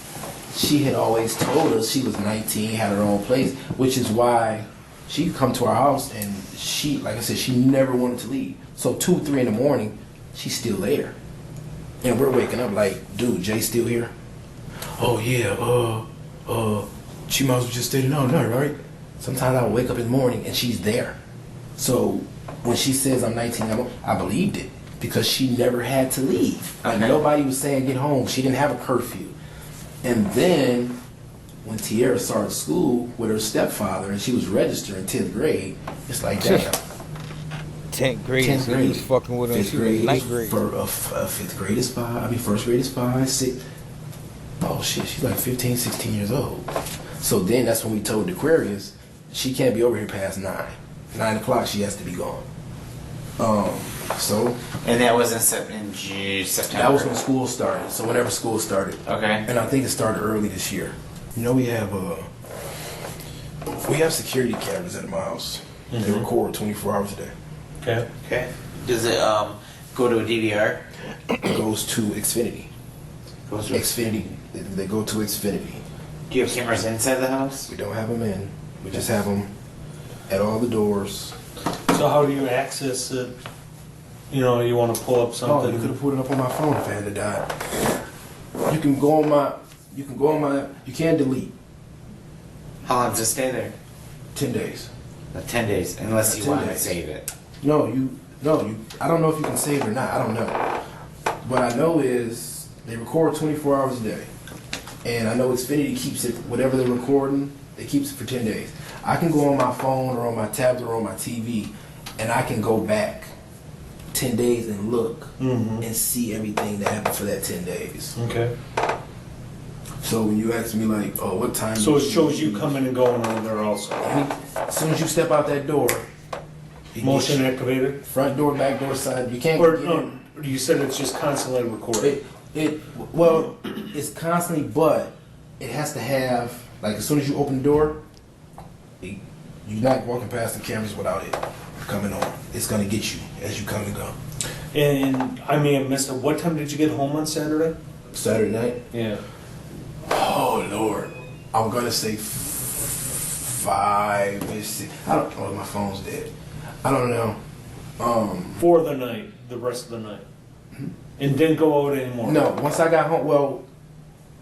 she had always told us she was 19, had her own place, which is why she could come to our house and she, like I said, she never wanted to leave. So 2, 3 in the morning, she's still there. And we're waking up like, dude, Jay's still here? Oh yeah, she might as well just stay the night, right? Sometimes I wake up in the morning and she's there. So when she says I'm 19, I believed it because she never had to leave. Like Okay. nobody was saying get home. She didn't have a curfew. And then when Tierra started school with her stepfather and she was registered in 10th grade, it's like, damn. 10th grade, 10th so he was fucking with her. Fifth She was grade, ninth grade. fifth grade is 5. I mean, first grade is 5, 6. Oh shit, she's like 15, 16 years old. So then that's when we told Aquarius she can't be over here past 9. 9 o'clock, she has to be gone. So And that was in September. that was when school started. So whenever school started, Okay. and I think it started early this year. You know, we have security cameras at my house. They record 24 hours a day. Okay. Okay. Does it go to a DVR? It goes to Xfinity. Goes to Xfinity. They go to Xfinity. Do you have cameras inside the house? We don't have them in. We just have them at all the doors. So how do you access it? You know, you want to pull up Oh, something. you could have put it up on my phone if I had to die. You can go on my. You can delete How long does it stay there? 10 days. 10 days, unless you 10 want to days. save it. No, you. I don't know if you can save it or not. I don't know. What I know is they record 24 hours a day, and I know Xfinity keeps it whatever they're recording They keep it for 10 days. I can go on my phone or on my tablet or on my TV, and I can go back 10 days and look and see everything that happened for that 10 days. Okay. So when you ask me like, oh, what time? So it did shows you coming and going on there also. As soon as you step out that door, it Motion gets activated? front door, back door, side. You can't Or get in. you said it's just constantly recorded. Well, it's constantly, but it has to have, like, as soon as you open the door, you're not walking past the cameras without it coming on. It's gonna get you as you come and go. And I may have missed it. What time did you get home on Saturday? Saturday night. Yeah. Oh Lord, I'm gonna say 5-ish. I don't. Oh, my phone's dead. I don't know. For the night, the rest of the night. And didn't go out anymore. No. Once I got home, well,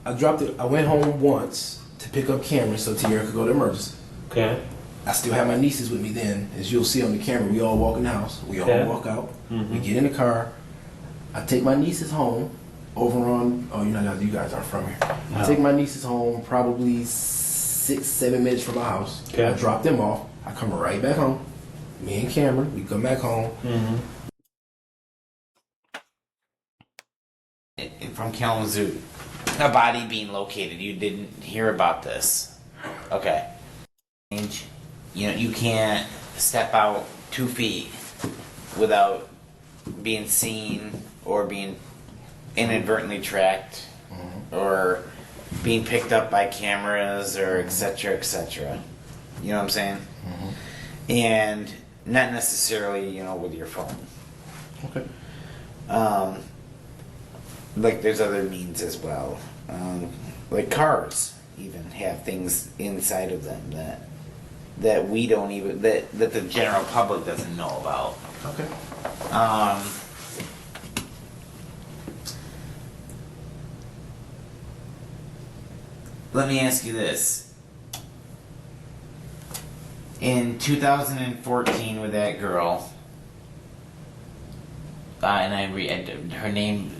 I dropped it. I went home once to pick up cameras so Tierra could go to emergency. Okay. I still have my nieces with me then. As you'll see on the camera, we all walk in the house. We all Okay. walk out. We get in the car. I take my nieces home over on, oh, you guys aren't from here. No. I take my nieces home probably 6-7 minutes from my house. Okay. I drop them off. I come right back home. Me and Cameron, we come back home. From Kalamazoo, a body being located. You didn't hear about this. Okay. You know, you can't step out 2 feet without being seen or being inadvertently tracked or being picked up by cameras or etc. You know what I'm saying? And not necessarily, you know, with your phone. Okay. Like there's other means as well. Like cars even have things inside of them that we don't even that the general public doesn't know about. Okay. Let me ask you this. In 2014 with that girl, and her name,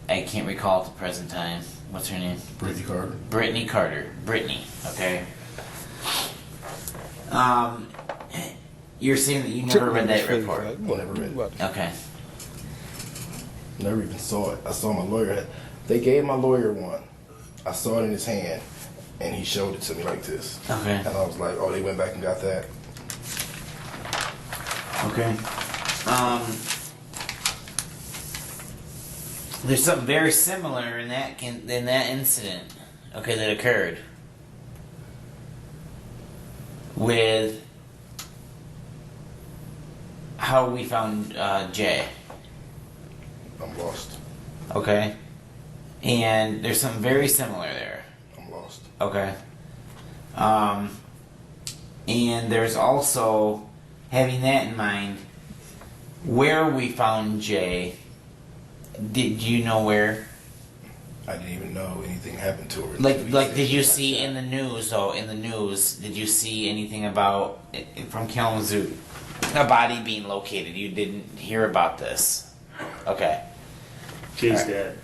I can't recall at the present time. What's her name? Brittany Carter. Brittany Carter. Brittany, okay? You're saying that you never read that report. I never read it. Okay. Never even saw it. I saw my lawyer. They gave my lawyer one. I saw it in his hand, and he showed it to me like this. Okay. And I was like, oh, they went back and got that. Okay. There's something very similar in that incident, okay, that occurred with how we found Jay. I'm lost. Okay, and there's something very similar there. I'm lost. Okay. And there's also, having that in mind, where we found Jay. Did you know where? I didn't even know anything happened to her. Like, did you see in the news, though, did you see anything about, from Kalamazoo, a body being located? You didn't hear about this? Okay. Jay's dead.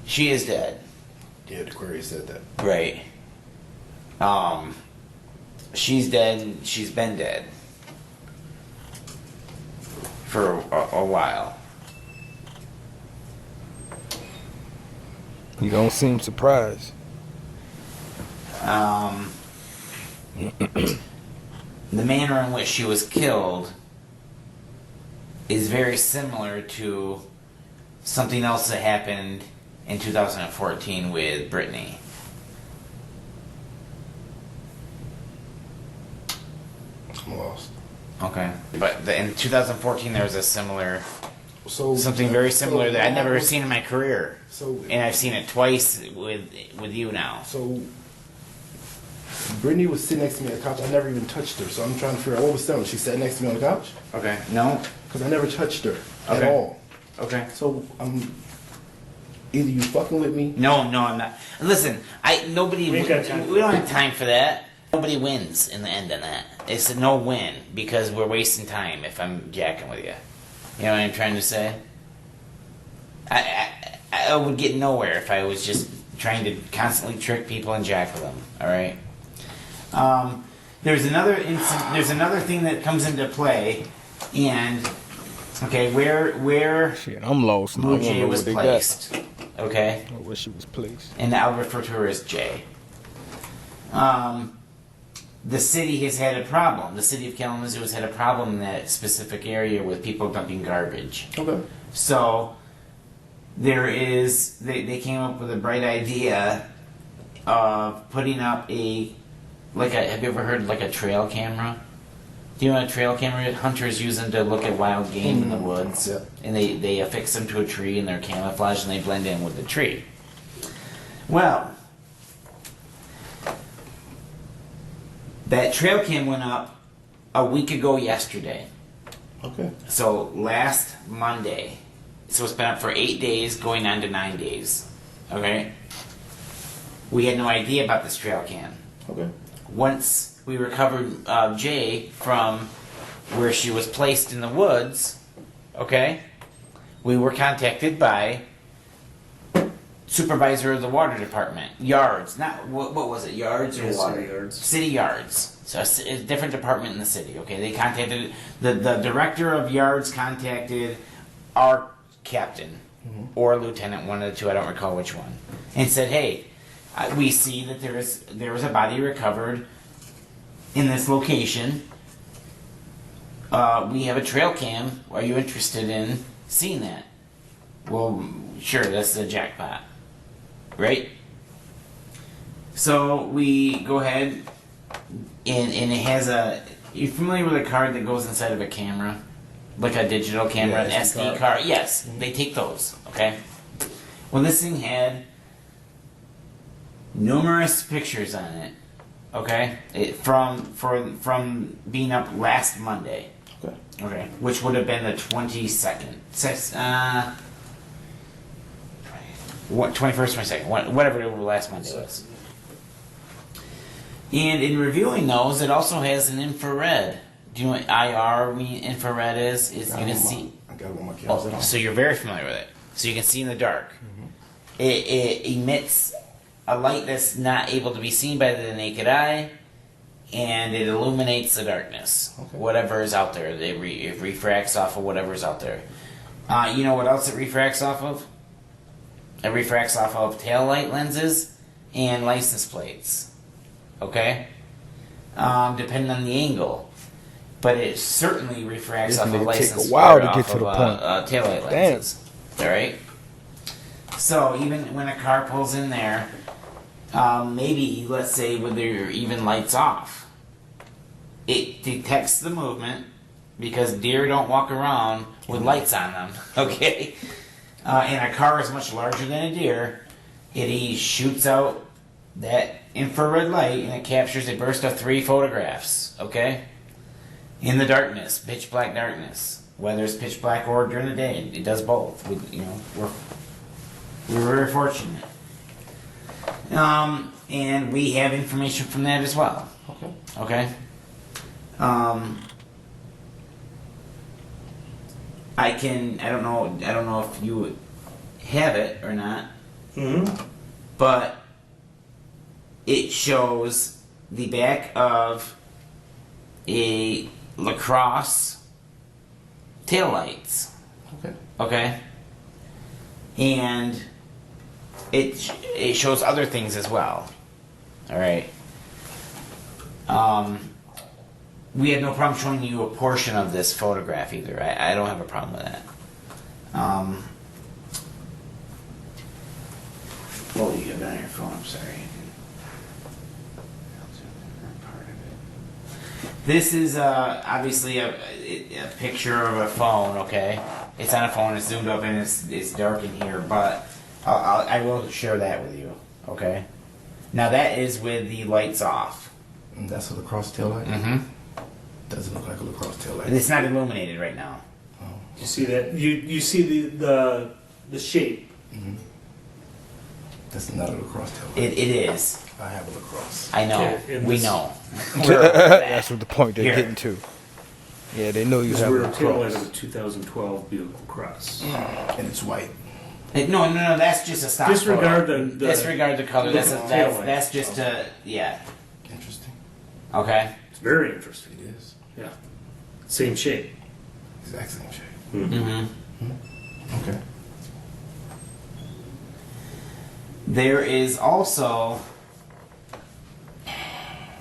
She is dead. Yeah, the query said that. Right. She's dead, and she's been dead for a while. You don't seem surprised. The manner in which she was killed is very similar to something else that happened in 2014 with Brittany. I'm lost. Okay. But in 2014 there was a similar, So something very similar that I'd never seen in my career. So And I've seen it twice with you now. So Brittany was sitting next to me on the couch. I never even touched her. So I'm trying to figure out what was telling. She sat next to me on the couch Okay. No? because I never touched her at Okay. all. Okay. So either you fucking with me. No, I'm not. Listen, nobody. We ain't got time. We don't have time for that. Nobody wins in the end on that. It's a no win because we're wasting time if I'm jacking with you. You know what I'm trying to say? I would get nowhere if I was just trying to constantly trick people and jack with them. All right. There's another there's another thing that comes into play, and okay, where Shit, I'm lost now. I wanna Mujay know was what they got. placed. Okay, Or where she was placed. and I'll refer to her as Jay. The city has had a problem. The city of Kalamazoo has had a problem in that specific area with people dumping garbage. Okay. So they came up with a bright idea of putting up have you ever heard like a trail camera? Do you know what a trail camera hunters use them to look at wild game in the woods? Yeah. And they affix them to a tree and they're camouflaged and they blend in with the tree. Well, that trail cam went up a week ago yesterday. Okay. So last Monday. So it's been up for 8 days, going on to 9 days. Okay? We had no idea about this trail cam. Okay. Once we recovered Jay from where she was placed in the woods, okay, we were contacted by supervisor of the water department. Yards. Not, what was it? Yards or Yeah, water? city yards. City yards. So a different department in the city, okay? They contacted, the director of yards contacted our captain or lieutenant, one of the two, I don't recall which one, and said, hey, we see that there was a body recovered in this location. We have a trail cam. Are you interested in seeing that? Well, sure, that's the jackpot. Right? So we go ahead and it has you're familiar with a card that goes inside of a camera? Like a digital camera, Yeah, an SD card? Yes, they take those, okay? Well, this thing had numerous pictures on it, okay? From being up last Monday, Okay. okay? Which would have been the 22nd. 21st, 22nd, whatever last Monday was. And in reviewing those, it also has an infrared. Do you know what IR infrared is? You can see. I got it on my calendar. Oh, so you're very familiar with it. So you can see in the dark. It emits a light that's not able to be seen by the naked eye, and it illuminates the darkness. Okay. Whatever is out there, it refracts off of whatever's out there. You know what else it refracts off of? It refracts off of tail light lenses and license plates. Okay? Depending on the angle. But it certainly refracts This off of nigga license take a while plate to get off to the of, point. taillight Damn. lenses. Alright? So even when a car pulls in there, maybe, let's say, when there are even lights off, it detects the movement because deer don't walk around with lights on them, okay? And a car is much larger than a deer. He shoots out that infrared light and it captures a burst of 3 photographs, okay? In the darkness, pitch black darkness. Whether it's pitch black or during the day, it does both. We're very fortunate. And we have information from that as well. Okay. Okay? I don't know if you have it or not, but it shows the back of a lacrosse taillights. Okay. Okay? And it shows other things as well. Alright? We had no problem showing you a portion of this photograph either. I don't have a problem with that. What do you have on your phone? I'm sorry. This is obviously a picture of a phone, okay? It's on a phone, it's zoomed up and it's dark in here, but I will share that with you, okay? Now that is with the lights off. And that's a lacrosse tail light? Mm-hmm. Doesn't look like a lacrosse tail light. It's not illuminated right now. You see that? You see the shape. That's not a lacrosse tail light. It is. I have a lacrosse. I know. Yeah, and We this- know. That's what the point they're Here. getting to. Yeah, they know you This have a rear tail light lacrosse. of a 2012 Buick Cross. And it's white. No, that's just a stock Disregard photo. the Disregard the color. the That's tail light. that's just a yeah. Interesting. Okay? It's very interesting. It is. Yeah. Same shape. Exact same shape. Mm-hmm. Okay. There is also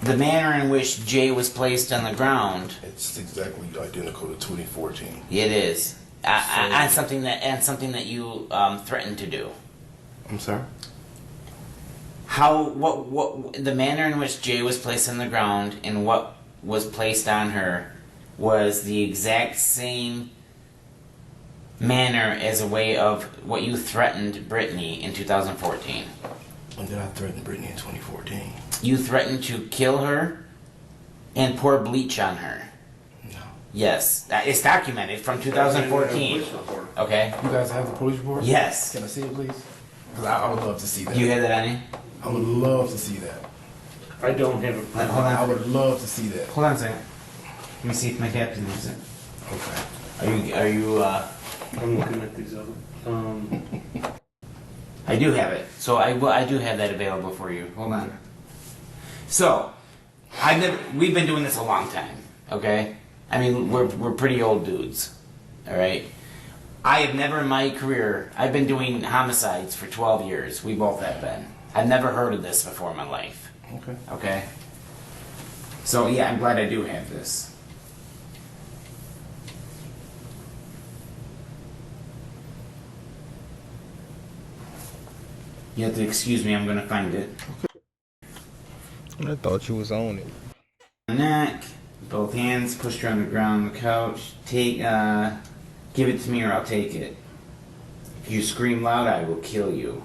the manner in which Jay was placed on the ground. It's exactly identical to 2014. It is. And something that you threatened to do. I'm sorry? What the manner in which Jay was placed on the ground and what was placed on her was the exact same manner as a way of what you threatened Brittany in 2014. When did I threaten Brittany in 2014? You threatened to kill her and pour bleach on her. No. Yes, it's documented from 2014. Okay. You guys have the police report? Yes. Can I see it, please? Because I would love to see that. You have that on you? I would love to see that. I don't have it. Hold I on. would love to see that. Hold on a second. Let me see if my captain has it. Okay. Are you? I'm looking at these other. I do have it. So I do have that available for you. Hold on. So, we've been doing this a long time, okay? I mean, we're pretty old dudes, all right? I have never in my career, I've been doing homicides for 12 years. We both have been. I've never heard of this before in my life, Okay. okay? So, yeah, I'm glad I do have this. You have to excuse me, I'm gonna find it. I thought you was on it. Neck, both hands, pushed her on the ground on the couch. Give it to me or I'll take it. If you scream loud, I will kill you.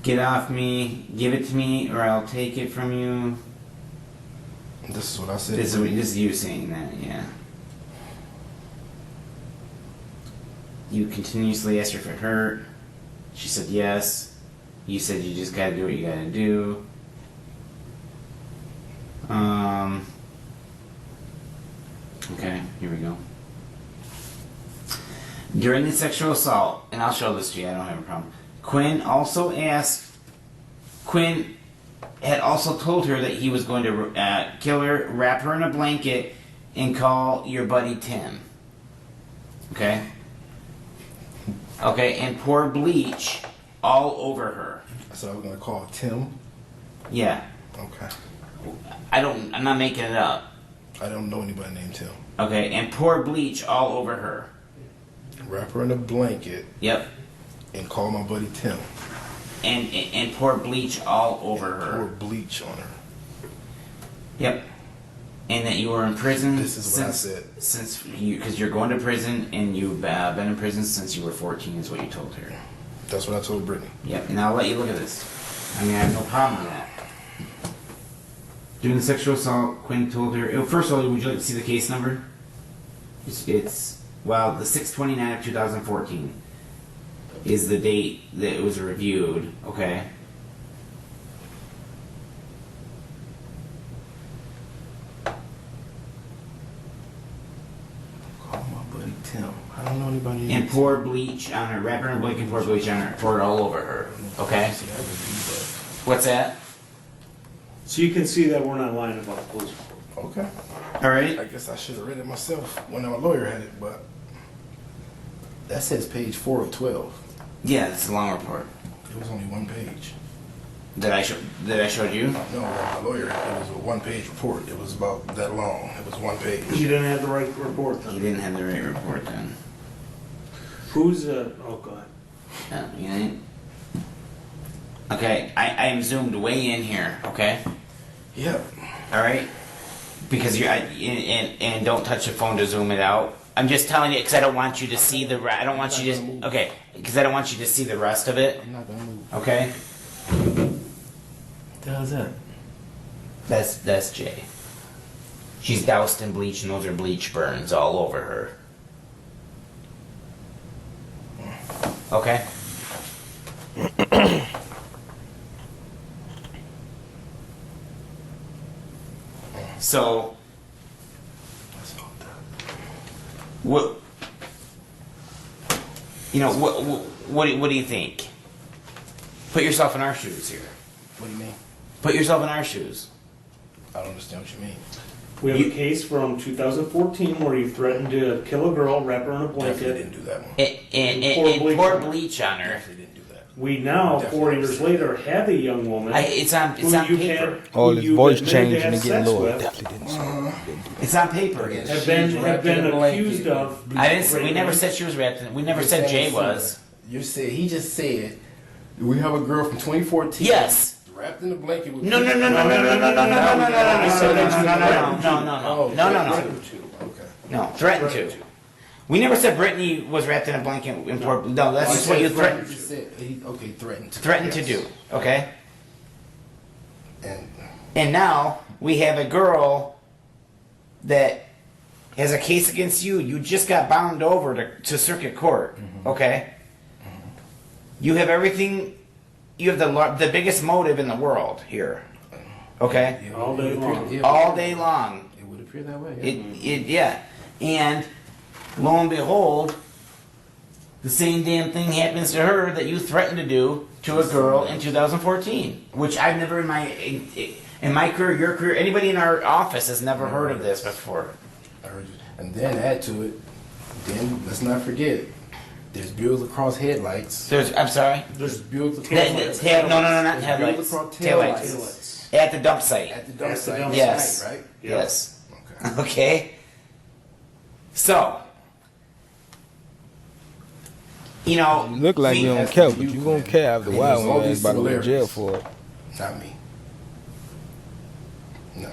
Get off me, give it to me or I'll take it from you. This is what I said. This is you saying that, yeah. You continuously asked her if it hurt. She said yes. You said you just gotta do what you gotta do. Okay, here we go. During the sexual assault, and I'll show this to you, I don't have a problem. Quinn had also told her that he was going to kill her, wrap her in a blanket, and call your buddy Tim. Okay? Okay, and pour bleach all over her. So I was going to call Tim. Yeah. Okay. I'm not making it up. I don't know anybody named Tim. Okay, and pour bleach all over her. Wrap her in a blanket Yep. and call my buddy Tim. And pour bleach all over her. Pour bleach on her. Yep. And that you were in prison. This is what I said. Because you're going to prison and you've been in prison since you were 14 is what you told her. That's what I told Brittany. Yep. And I'll let you look at this. I mean, I have no problem with that. During the sexual assault, Quinn told her. First of all, would you like to see the case number? It's the 6/29 of 2014 is the date that it was reviewed. Okay. Call my buddy Tim. I don't know anybody. And pour bleach on her. Wrap her in a blanket and pour bleach on her. Pour it all over her. Okay? See, I believe What's that? So you can see that we're not lying about the police report. that. Okay. Alright. I guess I should have read it myself when my lawyer had it, but that says page 4 of 12. Yeah, it's a long report. It was only one page. That I showed you? No, my lawyer, it was a one-page report. It was about that long. It was one page. You didn't have the right report You then. didn't have the right report then. Who's oh god. No, you ain't. Okay, I am zoomed way in here, okay? Yep. Alright? Because and don't touch the phone to zoom it out. I'm just telling you because I don't want you to see I don't want you to, okay, because I don't want you to see the rest of it, I'm not gonna move. okay? What the hell is that? That's Jay. She's doused in bleach and those are bleach burns all over her. Okay? So, That's all done. what do you think? Put yourself in our shoes here. What do you mean? Put yourself in our shoes. I don't understand what you mean. We have a case from 2014 where you threatened to kill a girl, wrap her in a Definitely blanket. didn't do that one. And pour bleach on her. Definitely didn't do that. We now, 4 Definitely. years later, have a young woman It's on who you paper. All who his you've voice admitted to changing have and getting sex lower. with, Definitely didn't say. It's on paper. Yeah. have She's been wrapped in a blanket. accused of. I didn't. We never said she was wrapped in. We never You're said saying Jay was. You said he just said we have a girl from 2014. Yes. Wrapped in a blanket with No. Okay. No, threatened to. We never said Brittany was wrapped in a blanket and poured. No, that's just what you threatened. He said okay, threatened to. Threatened to Yes. do. Okay. And And now we have a girl that has a case against you. You just got bound over to circuit court. Okay. You have everything. You have the biggest motive in the world here. Okay. yeah, All day it would long. appear- yeah, All day long. It would appear that way. Yeah. Yeah. And lo and behold, the same damn thing happens to her that you threatened to do to a girl in 2014, which I've never in my career, your career, anybody in our office has never heard of this before. I heard you. And then add to it, then let's not forget, there's Buick LaCrosse headlights. I'm sorry. There's Buick No, LaCrosse not There's headlights. Buick LaCrosse Taillights. Taillights. At the dump site. at the dump At the site. dump Yes. Right? Yes. Okay. Okay. So, you know, You look like we- you don't That's care, the but you youth, gonna man. care after a And while there's when all you're these about to go to jail similarities. for it. Not me. No.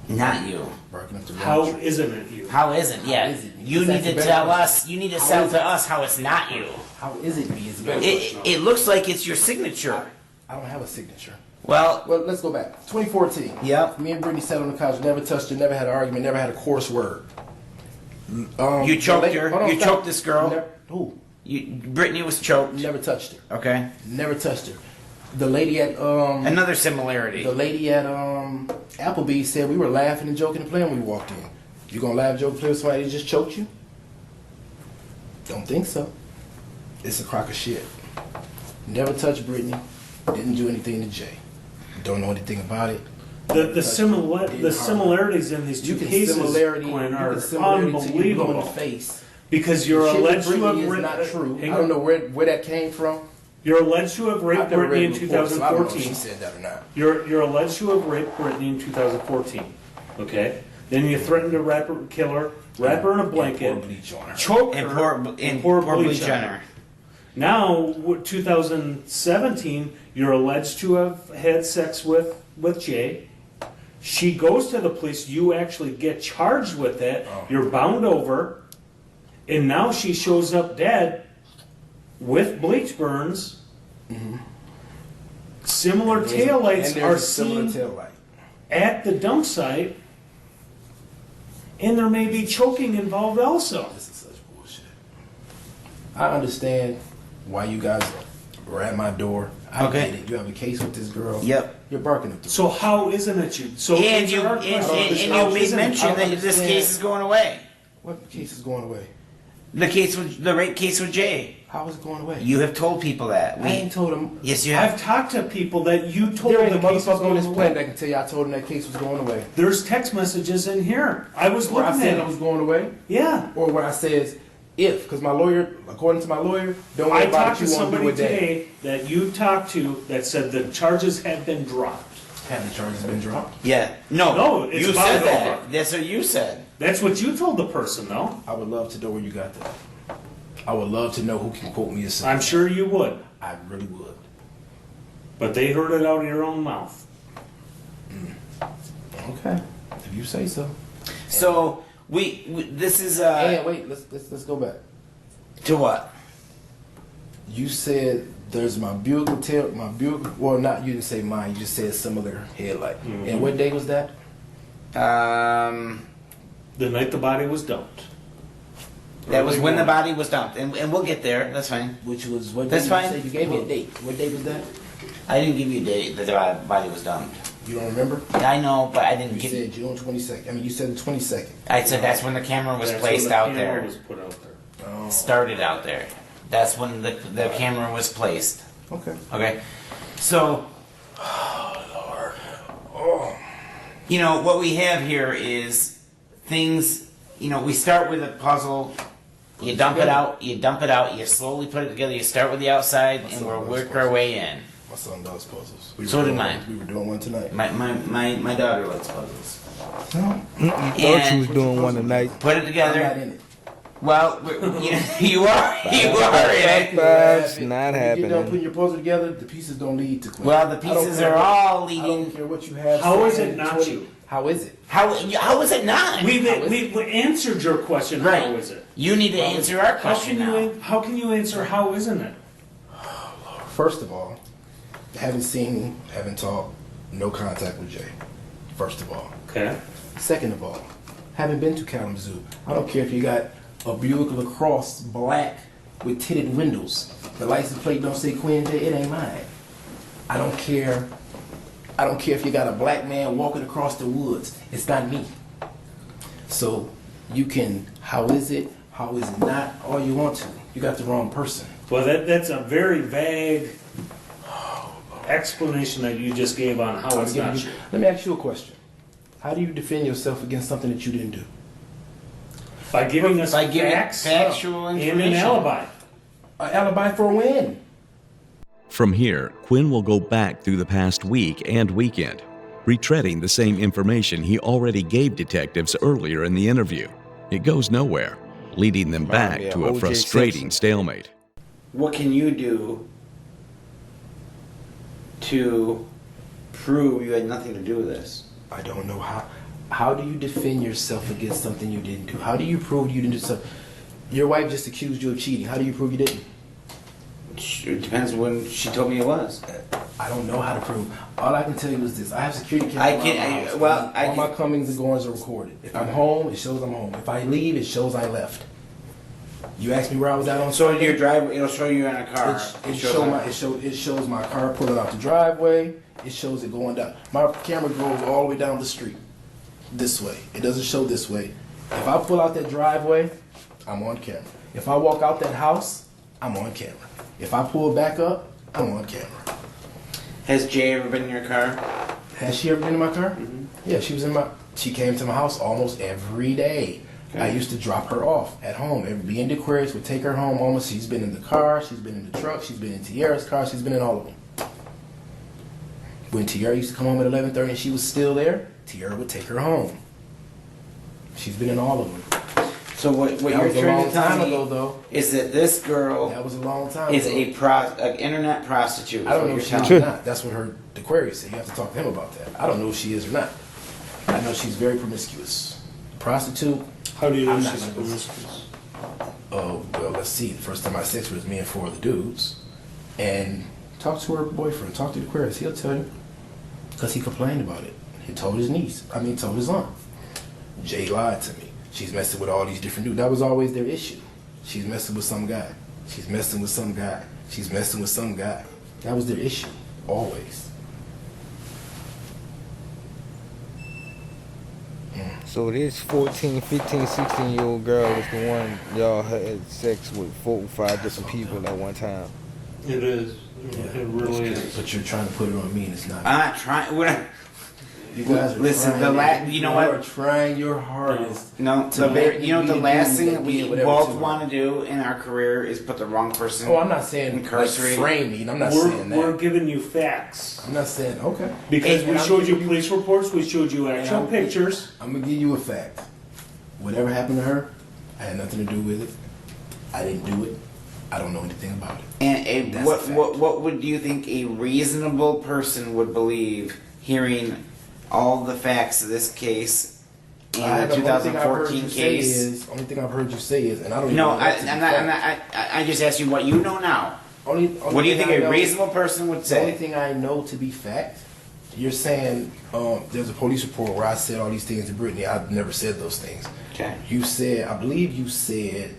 not you. Barking up the How wrong tree. isn't it you? How isn't? Yeah, is it? you That's need a to better tell question. us. You need to How sell is to it? us how it's not you. How is it me? Is a better question. It looks like it's your signature. I don't have a signature. Well, Well, let's go back. 2014. Yep. Me and Brittany sat on the couch, never touched her, never had an argument, never had a coarse word. You choked the her. hold on, You stop. choked this girl. Who? Brittany was choked. Never touched her. Okay. Never touched her. The lady at Another similarity. the lady at Applebee's said we were laughing and joking and playing when we walked in. You gonna laugh, joke, play with somebody that just choked you? Don't think so. It's a crock of shit. Never touched Brittany. Didn't do anything to Jay. Don't know anything about it. The similarities in these You two can cases, similarity, Quinn, you are can similarity to you blow in the unbelievable. face. Because you're The shit with alleged to have Brittany is raped. not true. Hang I don't on. know where that came from. You're alleged to have raped I've never Brittany in read reports, so I don't know if 2014. she said that or not. You're alleged to have raped Brittany in 2014. Okay. Then you threatened to kill her, wrap her in a blanket, Pour bleach on her. choke and her, pour bleach on her. Now, 2017, you're alleged to have had sex with Jay. She goes to the police. You actually get charged with it. Oh. You're bound over. And now she shows up dead with bleach burns. Similar And taillights there's are a similar seen taillight. at the dump site. And there may be choking involved also. This is such bullshit. I understand why you guys were at my door. I Okay. get it. You have a case with this girl. Yep. You're barking up the So how isn't it you? So And answer you our and, question. and, and How you made isn't it? mention I don't that this understand. case is going away. What case is going away? The rape case with Jay. How is it going away? You have told people that. I ain't told him. Yes, you have. I've talked to people that you told There ain't the a case was motherfucker on going this planet away. that can tell you I told him that case was going away. There's text messages in here. I was Where I looking said at it was it. going away, Yeah. or what I says if, because my lawyer, according to my lawyer, don't worry I about talked it. to You won't do somebody it then. today that you talked to that said the charges had been dropped. Have the charges been dropped? Yeah. No. No, it's you about said over. that. That's what you said. That's what you told the person, though. I would love to know where you got that. I would love to know who can quote me as I'm sure you would. I really would. But they heard it out of your own mouth. Okay, if you say so. So we this is And wait, let's go back. to what? You said there's my Buick, well, not, you didn't say mine, you just said similar headlight. And what day was that? The night the body was dumped. That was Early when the morning. body was dumped, and we'll get there. That's fine. Which was, what That's day fine. you say? You gave me a date. What date was that? I didn't give you a date that the body was dumped. You don't remember? I know, but I didn't You give. said June 22nd. I mean, you said the 22nd. I said that's when the camera was That's placed when the out camera there. was put out there. Started out there. That's when the camera was placed. Okay. Okay, so You know, what we have here is things, you know, we start with a puzzle, you dump it out, you slowly put it together, you start with the outside, and we'll work our way in. My son does puzzles. So did mine. We were doing one tonight. My daughter likes puzzles. No, Thought you was doing one tonight. Put it I'm together. not in it. Well, you are in it. That's not When you get done happening. putting your puzzle together, the pieces don't lead to Quinn. Well, the I don't pieces care are what- all I don't leading. care what you have. How is said, it not 20 you? How is it? How is it not? We've answered your question. Right. How is it? You need to answer our How question can now. how can you answer how isn't it? First of all, haven't talked, no contact with Jay. First of all. Okay. Second of all, haven't been to Kalamazoo. I don't care if you got a Buick LaCrosse black with tinted windows. The license plate don't say Quinn J. It ain't mine. I don't care. I don't care if you got a black man walking across the woods. It's not me. So you can, how is it not, all you want to. You got the wrong person. Well, that's a very vague explanation that you just gave on how it's not you. Let me ask you a question. How do you defend yourself against something that you didn't do? By giving us By giving facts factual and information. an alibi. An alibi for a win. From here, Quinn will go back through the past week and weekend, retreading the same information he already gave detectives earlier in the interview. It goes nowhere, leading them back me of to a O.J. frustrating Simpson. stalemate. What can you do to prove you had nothing to do with this? I don't know how. How do you defend yourself against something you didn't do? How do you prove you didn't do something? Your wife just accused you of cheating. How do you prove you didn't? It depends when she told me it was. I don't know how to prove. All I can tell you is this: I have security cameras. I in can- my I- house. well, I all can- my comings and goings are recorded. If I'm home, it shows I'm home. If I leave, it shows I left. You asked me where I was at on So Sunday? your driver, it'll show you in a car. It shows my car pulling out the driveway. It shows it going down. My camera goes all the way down the street, this way. It doesn't show this way. If I pull out that driveway, I'm on camera. If I walk out that house, I'm on camera. If I pull back up, I'm on camera. Has Jay ever been in your car? Has she ever been in my car? Yeah, she was in my. She came to my house almost every day. I used to drop her off at home. Every in the Aquarius would take her home almost. She's been in the car, she's been in the truck, she's been in Tierra's car, she's been in all of them. When Tierra used to come home at 11:30 and she was still there, Tierra would take her home. She's been in all of them. So what That you're was a trying long to tell time me ago, though. is that this girl That was a long time is ago. an internet prostitute. is I don't what know you're if she telling is me. or not. That's what her Aquarius said. You have to talk to him about that. I don't know if she is or not. I know she's very promiscuous. Prostitute. How do you know I'm not she's gonna- promiscuous? Oh, well, let's see. The first time I had sex with me and 4 other dudes. And talk to her boyfriend. Talk to the Aquarius. He'll tell you. Because he complained about it. He told his niece. Told his aunt. Jay lied to me. She's messing with all these different dudes. That was always their issue. She's messing with some guy. She's messing with some guy. She's messing with some guy. That was their issue. Always. So this 14, 15, 16-year-old girl is the one y'all had sex with 4 or 5 different people at one time. It is. It really is. But you're trying to put it on me and it's not. I'm not trying. You guys are Listen, trying. you know You what? are trying your hardest. No, To make me you know be the the last dude thing that that we did whatever both to her. want to do in our career is put the wrong person. Oh, I'm not saying like Incarcerated. framing. I'm not saying that. We're giving you facts. I'm not saying okay. Because And we I'm showed you giving police reports, we showed you actual I'm- pictures. I'm gonna give you a fact. Whatever happened to her, I had nothing to do with it. I didn't do it. I don't know anything about it. And That's a fact. what would you think a reasonable person would believe hearing all the facts of this case and the 2014 case? Only thing I've heard you say is, and I don't even No, know that to be I'm not. fact. I just asked you what you know now. Only What do you thing think I a know- reasonable person would The only say? thing I know to be fact, you're saying there's a police report where I said all these things to Brittany. I've never said those things. Okay. You said, I believe you said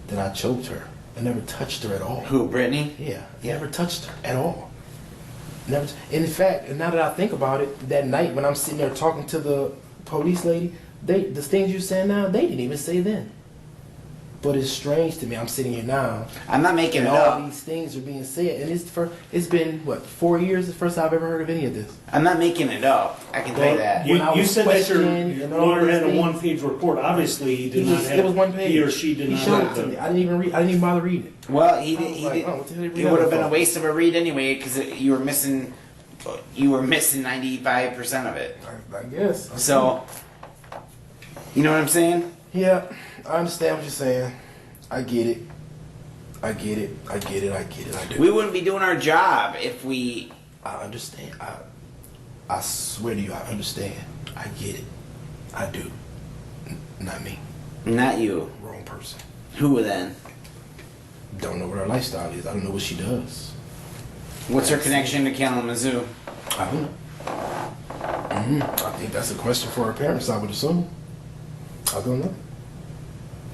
that I choked her. I never touched her at all. Who, Brittany? Yeah, never touched her at all. Never. And in fact, and now that I think about it, that night when I'm sitting there talking to the police lady, the things you saying now, they didn't even say then. But it's strange to me. I'm sitting here now, I'm not making and it all up. these things are being said, and it's been what 4 years. The first I've ever heard of any of this. I'm not making it up. I can tell you that. When I You was said that your questioned and all lawyer these had a things- one-page report. Obviously, he did He not was, have. it was one page. He or she did He not showed have it to the. me. I didn't even read. I didn't even bother reading it. Well, he I did. was He like, did. oh, what the hell did we It have would have it been a for? waste of a read anyway because you were missing. You were missing 95% of it. I guess. So, you know what I'm saying? Yeah, I understand what you're saying. I get it. I get it. I get it. I get it. I do. We wouldn't be doing our job if we. I understand. I swear to you, I understand. I get it. I do. Not me. Not you. Wrong person. Who then? Don't know what her lifestyle is. I don't know what she does. What's her connection to Kalamazoo? I don't know. I think that's a question for her parents, I would assume. I don't know.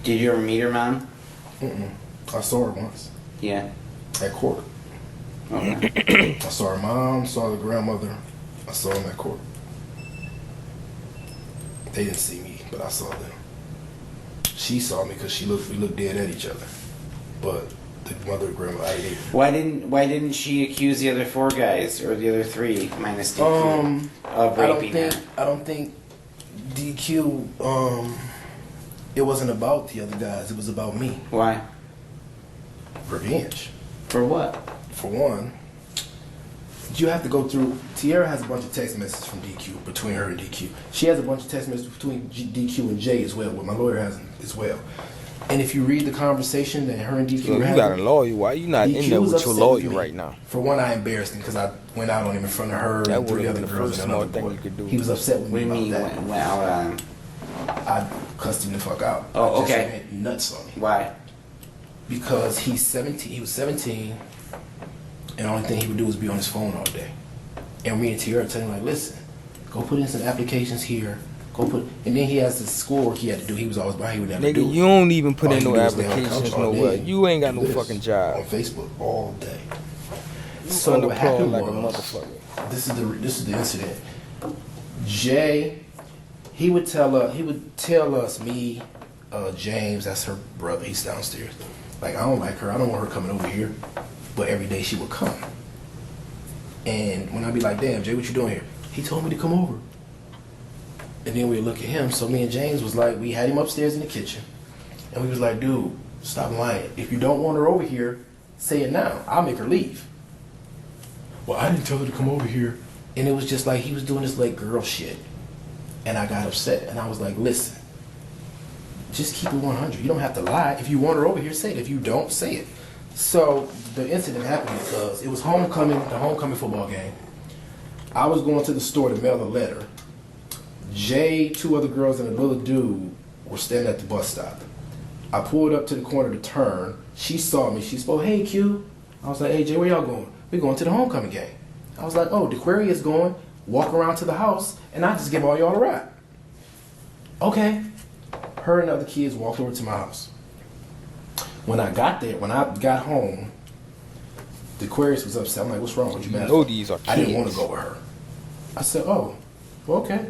Did you ever meet her mom? I saw her once Yeah. at court. Okay. I saw her mom, saw the grandmother. I saw them at court. They didn't see me, but I saw them. She saw me because we looked dead at each other. But the mother and grandmother, I didn't. Why didn't she accuse the other 4 guys or the other 3 minus DQ of raping her? I don't think DQ. It wasn't about the other guys. It was about me. Why? Revenge. For what? For one, you have to go through. Tierra has a bunch of text messages from DQ between her and DQ. She has a bunch of text messages between DQ and Jay as well. What my lawyer has as well. And if you read the conversation that her and DQ So were you having, got a lawyer. Why you not in DQ there was with your upset lawyer me. right now? For one, I embarrassed him because I went out on him in front of her That and 3 would've other been the girls first and another smart thing boy. you could do. He was upset with What do me you about mean that. went out on him? I cussed him the fuck out. Oh, I just okay. went nuts on him Why? because he's 17. He was 17, and the only thing he would do was be on his phone all day. And me and Tierra telling him like, listen, go put in some applications here. Go put, and then he has the schoolwork he had to do. He was always behind. He would never do Nigga, it. you don't even put All in he no do is lay on the couch applications all nowhere. day You ain't got and no do this fucking job. on Facebook all day. You So what unemployed happened like a was, motherfucker. this is the incident. Jay, he would tell us, me, James, that's her brother. He's downstairs. Like, I don't like her. I don't want her coming over here. But every day she would come. And when I'd be like, damn, Jay, what you doing here? He told me to come over. And then we'd look at him. So me and James was like, we had him upstairs in the kitchen. And we was like, dude, stop lying. If you don't want her over here, say it now. I'll make her leave. Well, I didn't tell her to come over here. And it was just like he was doing this like girl shit. And I got upset. And I was like, listen, just keep it 100. You don't have to lie. If you want her over here, say it. If you don't, say it. So the incident happened because it was the homecoming football game. I was going to the store to mail a letter. Jay, 2 other girls, and another dude were standing at the bus stop. I pulled up to the corner to turn. She saw me. She spoke, hey, Q. I was like, hey, Jay, where y'all going? We're going to the homecoming game. I was like, oh, DeQuery is going. Walk around to the house, and I just give all y'all a ride. Okay. Her and other kids walked over to my house. When I got home, DeQuarius was upset. I'm like, what's wrong with you, man? know these are I didn't want to kids. go with her. I said, oh, well, okay.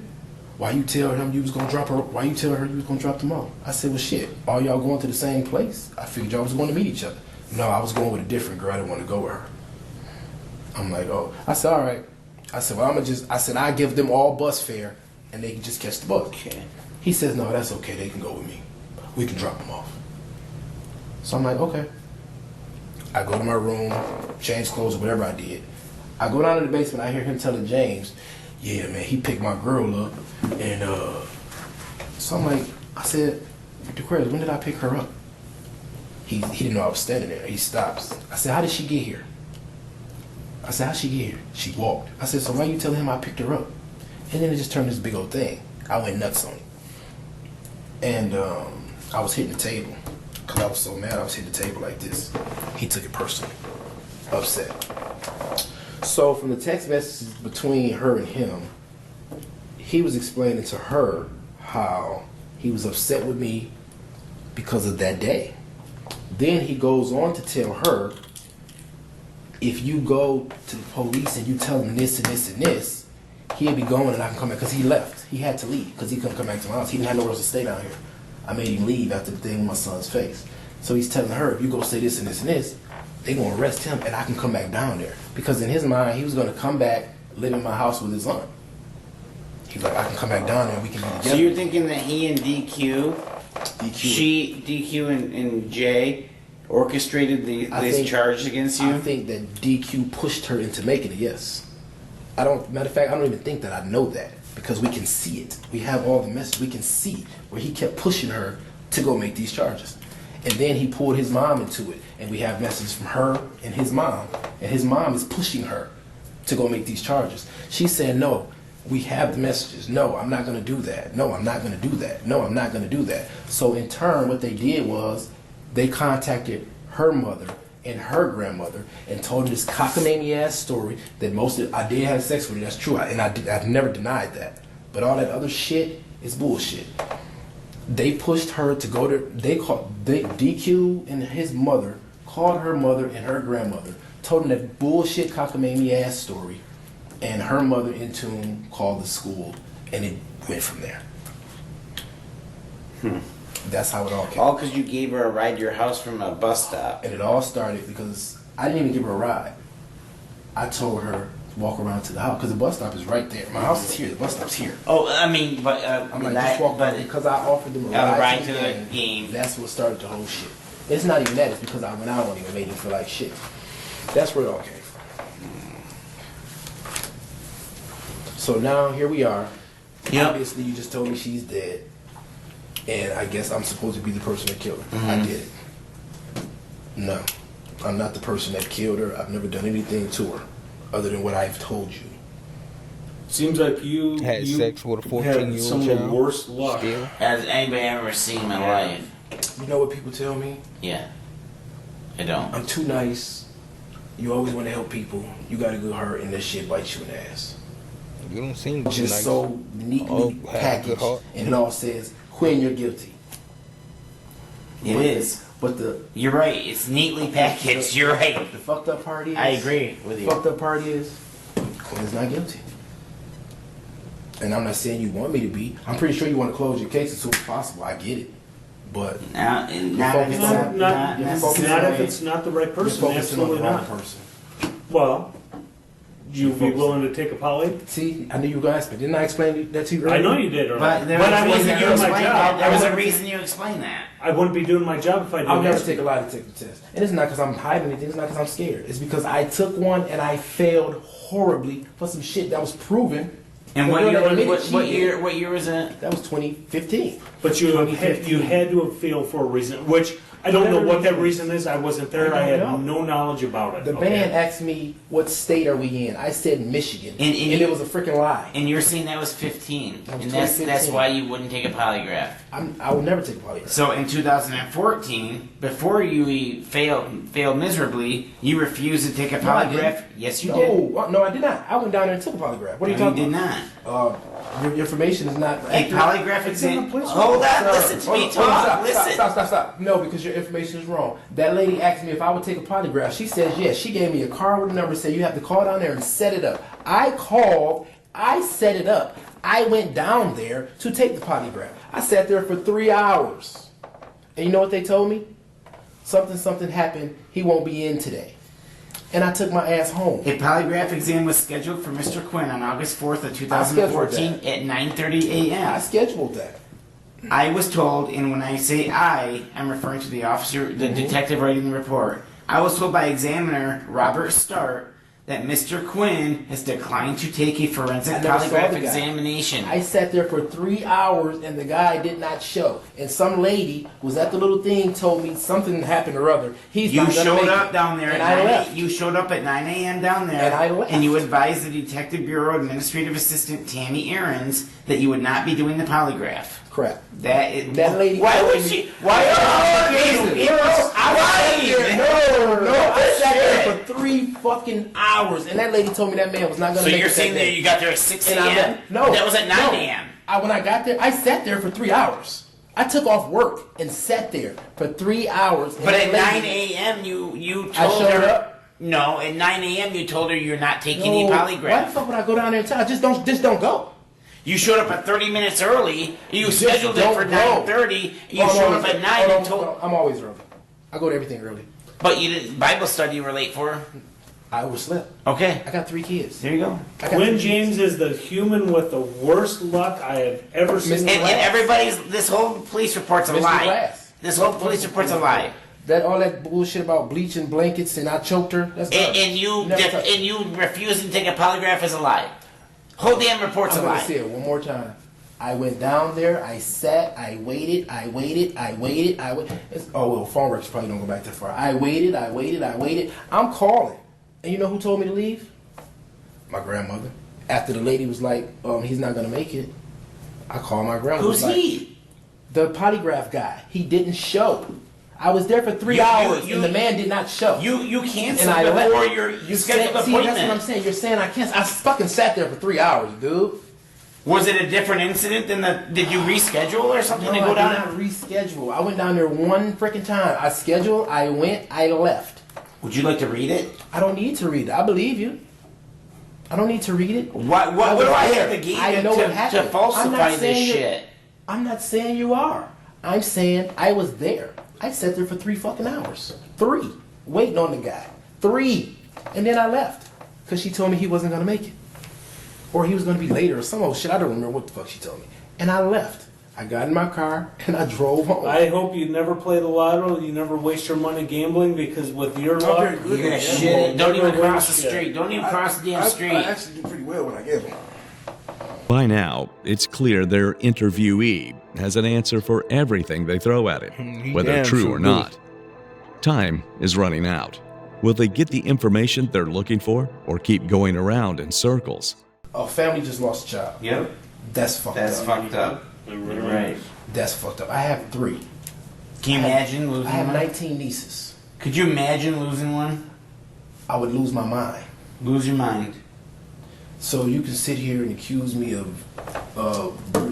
Why you tell him you was gonna drop her? Why you tell her you was gonna drop them off? I said, well, shit. All y'all going to the same place? I figured y'all was going to meet each other. No, I was going with a different girl. I didn't want to go with her. I'm like, oh. I said, all right. I said, well, I give them all bus fare, and they can just catch the bus. Okay. He says, no, that's okay. They can go with me. We can drop them off. So I'm like, okay. I go to my room, change clothes, or whatever I did. I go down to the basement. I hear him telling James, yeah, man, he picked my girl up. And so I'm like, I said, DeQuarius, when did I pick her up? He didn't know I was standing there. He stops. I said, how did she get here? I said, how'd she get here? She walked. I said, so why you telling him I picked her up? And then it just turned this big old thing. I went nuts on him. And I was hitting the table. Because I was so mad, I was hitting the table like this. He took it personally. Upset. So from the text messages between her and him, he was explaining to her how he was upset with me because of that day. Then he goes on to tell her, if you go to the police and you tell them this and this and this, he'll be going and I can come back. Because he left. He had to leave because he couldn't come back to my house. He didn't have nowhere else to stay down here. I made him leave after the thing with my son's face. So he's telling her, if you go say this and this and this, they're going to arrest him and I can come back down there. Because in his mind, he was going to come back, live in my house with his aunt. He's like, I can come back down there and we can be together. So you're thinking that he and DQ, DQ and Jay orchestrated these charges against you? I think that DQ pushed her into making it, yes. Matter of fact, I don't even think that I know that because we can see it. We have all the messages. We can see where he kept pushing her to go make these charges. And then he pulled his mom into it. And we have messages from her and his mom. And his mom is pushing her to go make these charges. She said, no, we have the messages. No, I'm not going to do that. No, I'm not going to do that. No, I'm not going to do that. So in turn, what they did was they contacted her mother and her grandmother and told her this cockamamie ass story that I did have sex with her. That's true. I've never denied that. But all that other shit is bullshit. They pushed her to go to, DQ and his mother called her mother and her grandmother, told them that bullshit cockamamie ass story, and her mother in tune called the school, and it went from there. That's how it all came. All because you gave her a ride to your house from a bus stop. And it all started because I didn't even give her a ride. I told her to walk around to the house because the bus stop is right there. My house is here. The bus stop's here. Oh, I mean, but I'm like, just walk around because I offered them a ride to the game. That's what started the whole shit. It's not even that. It's because I went out on him and made him feel like shit. That's where it all came from. So now here we are. Yep. Obviously, you just told me she's dead, and I guess I'm supposed to be the person that killed her. I did it. No, I'm not the person that killed her. I've never done anything to her other than what I've told you. Seems like you Had sex with a had 14-year-old some of the child. worst luck. Still. Has anybody ever seen my life? You know what people tell me? Yeah. I don't. I'm too nice. You always want to help people. You got a good heart, and this shit bites you in the ass. You don't seem It's too just nice. so neatly Oh, have a good packaged, heart. and it all says, Quinn, you're guilty. It is. But the You're right. It's neatly packaged. You're right. the fucked up part is... I agree with The you. fucked up part is, Quinn's not guilty. And I'm not saying you want me to be. I'm pretty sure you want to close your case as soon as possible. I get it. But Not if it's focusing not, on- not you're Not necessarily. if it's not the right you're person. focusing on the Absolutely wrong not. person. Well, you be focusing. willing to take a poly? See, I knew you were going to ask me. Didn't I explain that to you earlier? I know you did, earlier. But there was I a wouldn't reason be you doing my explained job. that. There was a I wouldn't- reason you explained that. I wouldn't be doing my job if I I'll didn't. never ask take a lie to take the test. And it's not because I'm hiding anything. It's not because I'm scared. It's because I took one and I failed horribly for some shit that was proven. And The what girl year? that admitted What, she what did. year? What year was it? That was 2015. But you 2015. had to have failed for a reason, which I don't know what that reason is. I wasn't there. I I don't had know. no knowledge about it. The okay? band asked me, what state are we in? I said Michigan. And it was a freaking lie. And you're saying that was 15, That was and that's 2015. why you wouldn't take a polygraph. I will never take a polygraph. So in 2014, before you failed miserably, you refused to take a No, I polygraph. didn't. Yes, you did. No, I did not. I went down there and took a polygraph. What are you No, talking you did about? not. Your information is not A accurate. polygraph It's in the exam. police Hold on, Sir, listen to hold me on, hold on, talk. stop, Listen. Stop. No, because your information is wrong. That lady asked me if I would take a polygraph. She says yes. She gave me a card with a number, said you have to call down there and set it up. I called, I set it up. I went down there to take the polygraph. I sat there for 3 hours. And you know what they told me? Something happened. He won't be in today. And I took my ass home. A polygraph exam was scheduled for Mr. Quinn on August 4th of scheduled 2014 that. at 9:30 I a.m. scheduled that. I was told, and when I say I'm referring to the officer, the detective writing the report. I was told by examiner Robert Start that Mr. Quinn has declined to take a forensic I never saw polygraph the guy. examination. I sat there for 3 hours and the guy did not show. And some lady was at the little thing, told me something happened or other. He's You not gonna showed make up it. down there and at I 9 left. You showed up at 9 a.m. down there, And I left. and you advised the Detective Bureau Administrative Assistant Tammy Aarons that you would not be doing the polygraph. Crap. That lady Why told would me- she? Why? I sat there for 3 fucking hours, and that lady told me that man was not gonna So make you're it that saying that day. you got there at 6 And I a.m.? left. No, that was at 9 no. a.m. When I got there, I sat there for 3 hours. I took off work and sat there for 3 hours. and But that at lady- 9 a.m. you I told showed her. up. No, at 9 a.m. you told her you're not taking No, any why polygraph. the fuck would I go down there and tell her? Just don't go. You showed up at 30 minutes early. You Just scheduled it don't for go. 9:30. You I'm showed always- up at 9 and told. no, I'm always early. I go to everything early. But you didn't. Bible study you were late for. I overslept. Okay. I got 3 kids. There you go. I got Quinn 3 kids. James is the human with the worst luck I have ever seen. in my And life. everybody's. This whole police report's a Mr. lie. Glass. This whole police report's a lie. All that bullshit about bleaching blankets and I choked her. That's garbage. And you Never touched it. and you refusing to take a polygraph is a lie. Whole damn report's I'm a gonna lie. say it one more time. I went down there. I sat. I waited. Oh well, phone records probably don't go back that far. I waited. I'm calling, and you know who told me to leave? My grandmother. After the lady was like, he's not gonna make it. I called my grandmother. Who's like, he? The polygraph guy. He didn't show. I was there for 3 You- hours, you- and the man did not show. You canceled and I before left. your You scheduled said, see, appointment. that's what I'm saying. You're saying I can't. I fucking sat there for 3 hours, dude. Was it a different incident than the? Did you reschedule or something No, to I go did down? not reschedule. I went down there one freaking time. I scheduled, I went, I left. Would you like to read it? I don't need to read it. I believe you. I don't need to read it. What was do I there. have to give I you know what to happened. I'm falsify not this saying you- shit? I'm not saying you are. I'm saying I was there. I sat there for 3 fucking hours. 3. Waiting on the guy. 3. And then I left. Because she told me he wasn't going to make it. Or he was going to be later or some old shit. I don't remember what the fuck she told me. And I left. I got in my car and I drove home. I hope you never play the lotto. You never waste your money gambling because with your luck, very good. You're gonna Yeah, shit it. Don't never even cross the win shit. street. Don't even cross the damn street. I actually do pretty well when I gamble. By now, it's clear their interviewee has an answer for everything they throw at him, whether damn true sure or do. not. Time is running out. Will they get the information they're looking for or keep going around in circles? A family just lost a child. Yep. That's fucked That's up. fucked up. Right. That's fucked up. I have 3. Can you imagine I losing have one? 19 nieces. Could you imagine losing one? I would lose my mind. Lose your mind. So you can sit here and accuse me of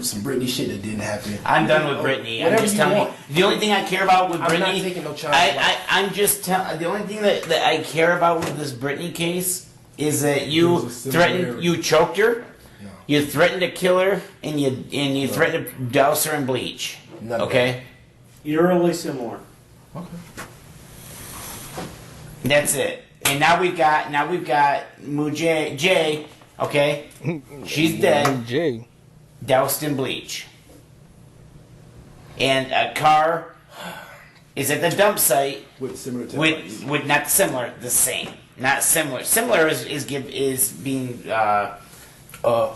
some Britney shit that didn't happen. I'm done with Britney. I'm Whatever just you telling want. you. The only thing I care about with I'm Britney. not taking no child's life. I'm just telling. The only thing that I care about with this Britney case is that you There's a threatened, similarity. you choked her, No. you threatened to kill her, and you threatened to douse her in bleach. None of Okay, eerily similar. Okay. that's it. And now we've got Mujay Jay. Okay, she's dead, Jay. doused in bleach, and a car is at the dump site. With similar taillights. With not similar, the same. Not similar. Similar is being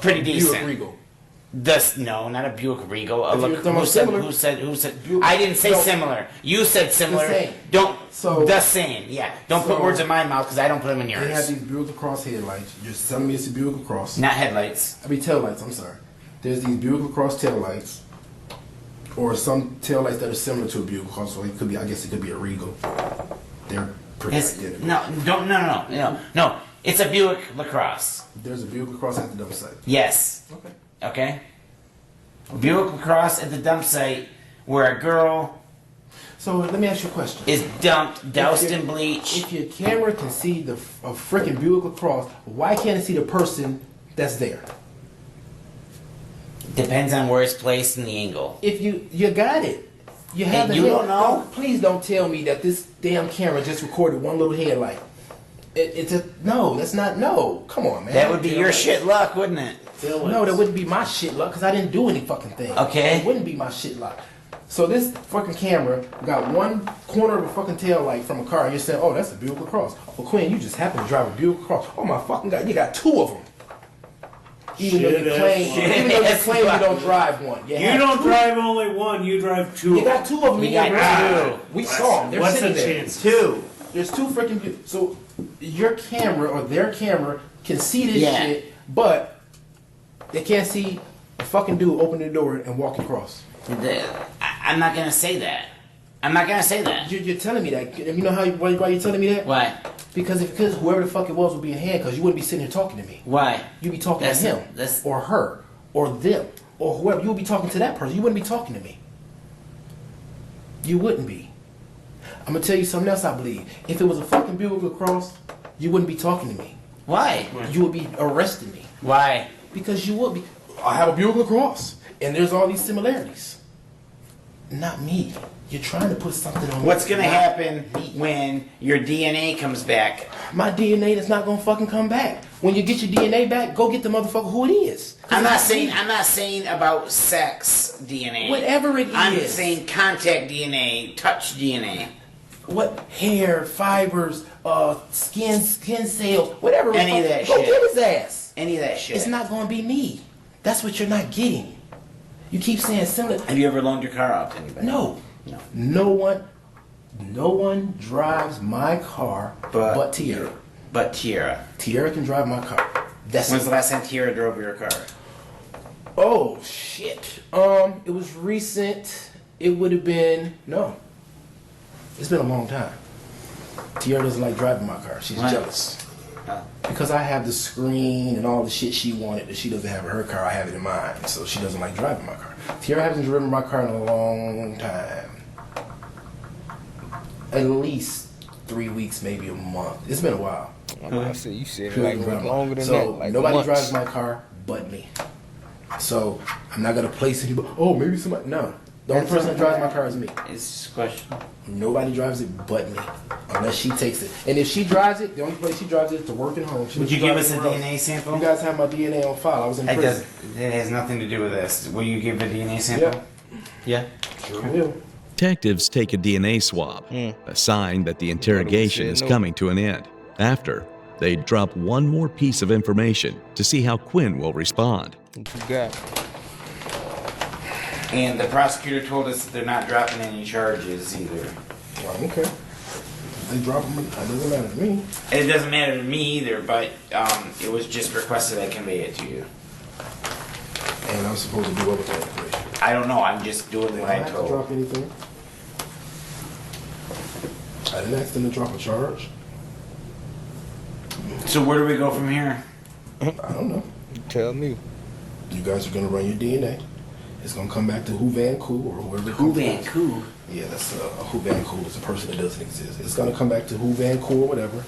pretty decent. Buick Regal. No, not a Buick Regal. If you're talking about similar, Who said? Buick- I didn't say no. similar. You said similar. same. Don't. So- the same. Yeah. Don't put So- words in my mouth because I don't put them in They have yours. these Buick LaCrosse headlights. You're telling me it's a Buick LaCrosse. Not headlights. I mean taillights, I'm sorry. There's these Buick LaCrosse taillights. Or some taillights that are similar to a Buick LaCrosse. So it could be, I guess it could be a Regal. They're pretty It's, identical. no. It's a Buick Lacrosse. There's a Buick LaCrosse at the dump site. Yes. Okay. Okay. Buick Lacrosse at the dump site where a girl So let me ask you a question. is dumped, doused If your- in bleach. If your camera can see a freaking Buick LaCrosse, why can't it see the person that's there? Depends on where it's placed in the angle. If you got it, you have And the you head- don't know? Please don't tell me that this damn camera just recorded one little headlight. It's a no. That's not no. Come on, man. That would be your shit luck, wouldn't it? No, that wouldn't be my shit luck because I didn't do any fucking thing. Okay. It wouldn't be my shit luck. So this fucking camera got one corner of a fucking tail light from a car, and you're saying, "Oh, that's a Buick LaCrosse." Well, Quinn, you just happen to drive a Buick LaCrosse. Oh my fucking god, you got two of them. Even though you Shit claim, ass even though you fuck. claim you don't drive one, You have don't two. drive only one, you drive two. You got two of them. You in got your two. We saw them. They're What's sitting the there. chance? Two. There's two freaking. So your camera or their camera can see this Yeah. shit, but they can't see a fucking dude open the door and walk across. I'm not gonna say that. I'm not gonna say that. You're telling me that. You know why you're telling me that? Why? Because whoever the fuck it was would be in hand, because you wouldn't be sitting here talking to me. Why? You'd be talking That's- to him, that's- or her, or them, or whoever. You would be talking to that person. You wouldn't be talking to me. You wouldn't be. I'm gonna tell you something else. I believe if it was a fucking Buick LaCrosse, you wouldn't be talking to me. Why? You would be arresting me Why? because you would be. I have a Buick LaCrosse, and there's all these similarities. Not me. You're trying to put something on. What's gonna Not happen me. when your DNA comes back? My DNA is not gonna fucking come back. When you get your DNA back, go get the motherfucker who it is. I'm not saying about sex DNA. Whatever it I'm is. saying contact DNA, touch DNA. What hair, fibers, skin cells, whatever. Any of that go shit. get his ass. Any of that shit. It's not gonna be me. That's what you're not getting. You keep saying similar. Have you ever loaned your car out to anybody? No. No. No one drives my car but Tierra. But Tierra. Tierra can drive my car. That's When's the last time Tierra drove your car? Oh shit. It was recent. It would have been no. It's been a long time. Tierra doesn't like driving my car. She's Why? jealous. Oh. Because I have the screen and all the shit she wanted that she doesn't have in her car, I have it in mine. So she doesn't like driving my car. Tierra hasn't driven my car in a long time. At least 3 weeks, maybe a month. It's been a while. I said you said it She like doesn't drive my- longer than so that. Like nobody months. drives my car but me. So I'm not gonna place anybody. Oh, maybe somebody. No, the only person that drives my car is me. It's just a question. Nobody drives it but me, unless she takes it. And if she drives it, the only place she drives it is to work and home. She Would you doesn't give drive us a anywhere else. DNA sample? You guys have my DNA on file. I was in It prison. It has nothing to do with this. Will you give a DNA sample? Yeah, Yeah. sure will. Detectives take a DNA swab, a sign that the interrogation is coming to an end. After, they drop one more piece of information to see how Quinn will respond. What you got? And the prosecutor told us that they're not dropping any charges either. Well, okay. They drop them. It doesn't matter to me. It doesn't matter to me either, but it was just requested I convey it to you. And I'm supposed to do what with that information? I don't know. I'm just doing They what don't I have to told. drop anything. I didn't ask them to drop a charge. So where do we go from here? I don't know. You tell me. You guys are gonna run your DNA. It's gonna come back to Who Van Coo or whoever. Who Van Coo? Yeah, that's Who Van Coo is a person that doesn't exist. It's gonna come back to Who Van Coo or whatever,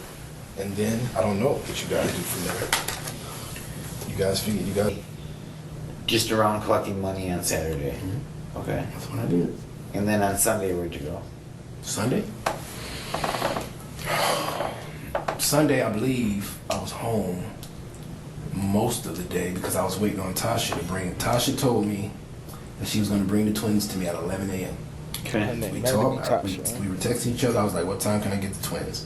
and then I don't know what you guys do from there. You guys figure you guys. Just around collecting money on Saturday. Okay. That's what I did. And then on Sunday, where'd you go? Sunday. Sunday, I believe I was home most of the day because I was waiting on Tasha to bring. Tasha told me that she was going to bring the twins to me at 11 a.m. Okay. We Never talked. be Tasha, We were texting each other. I was like, "What time can I get the twins?"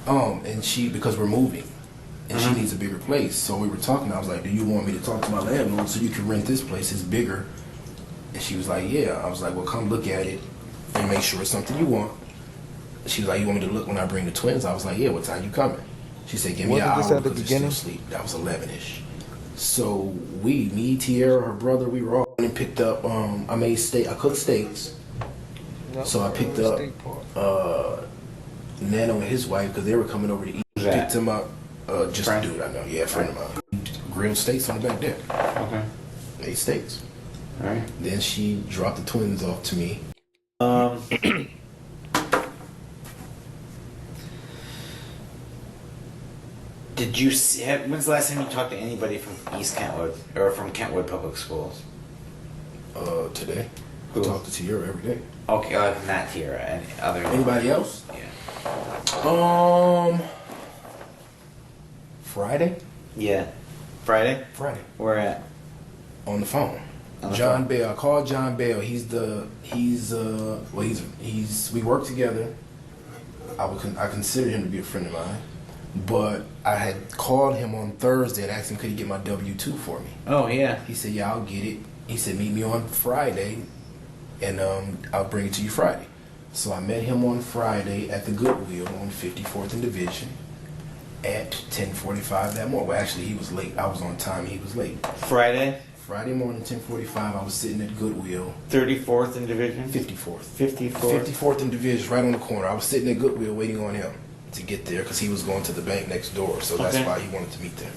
And she, because we're moving, and she needs a bigger place. So we were talking. I was like, "Do you want me to talk to my landlord so you can rent this place? It's bigger." And she was like, "Yeah." I was like, "Well, come look at it and make sure it's something you want." She was like, "You want me to look when I bring the twins?" I was like, "Yeah." "What time you coming?" She said, "Give me an Wasn't this hour at the because they're beginning? still asleep." That was 11ish. So me, Tierra, her brother, we were all and picked up. I made steak. I cooked steaks. So I picked up Nano and his wife because they were coming over to eat. Who's that? Picked him up. Just Friend? a dude I know. Yeah, a friend of mine. Grilled steaks on the back deck. Okay. Ate steaks. All right. Then she dropped the twins off to me. Did you see, when's the last time you talked to anybody from East Kentwood or from Kentwood Public Schools? Today. Who? I talk to Tierra every day. Okay, not Tierra. Any other? Anybody else? Yeah. Friday? Yeah. Friday? Friday. Where at? On the phone. On the John phone. Bell. I called John Bell. He's we work together. I consider him to be a friend of mine. But I had called him on Thursday and asked him could he get my W-2 for me. Oh, yeah. He said, "Yeah, I'll get it." He said, "Meet me on Friday, and I'll bring it to you Friday." So I met him on Friday at the Goodwill on 54th and Division at 10:45 that morning. Well, actually, he was late. I was on time. He was late. Friday? Friday morning, 10:45. I was sitting at Goodwill, 34th in Division? 54th. 54th. 54th and Division, right on the corner. I was sitting at Goodwill waiting on him to get there because he was going to the bank next door, so that's Okay. why he wanted to meet there.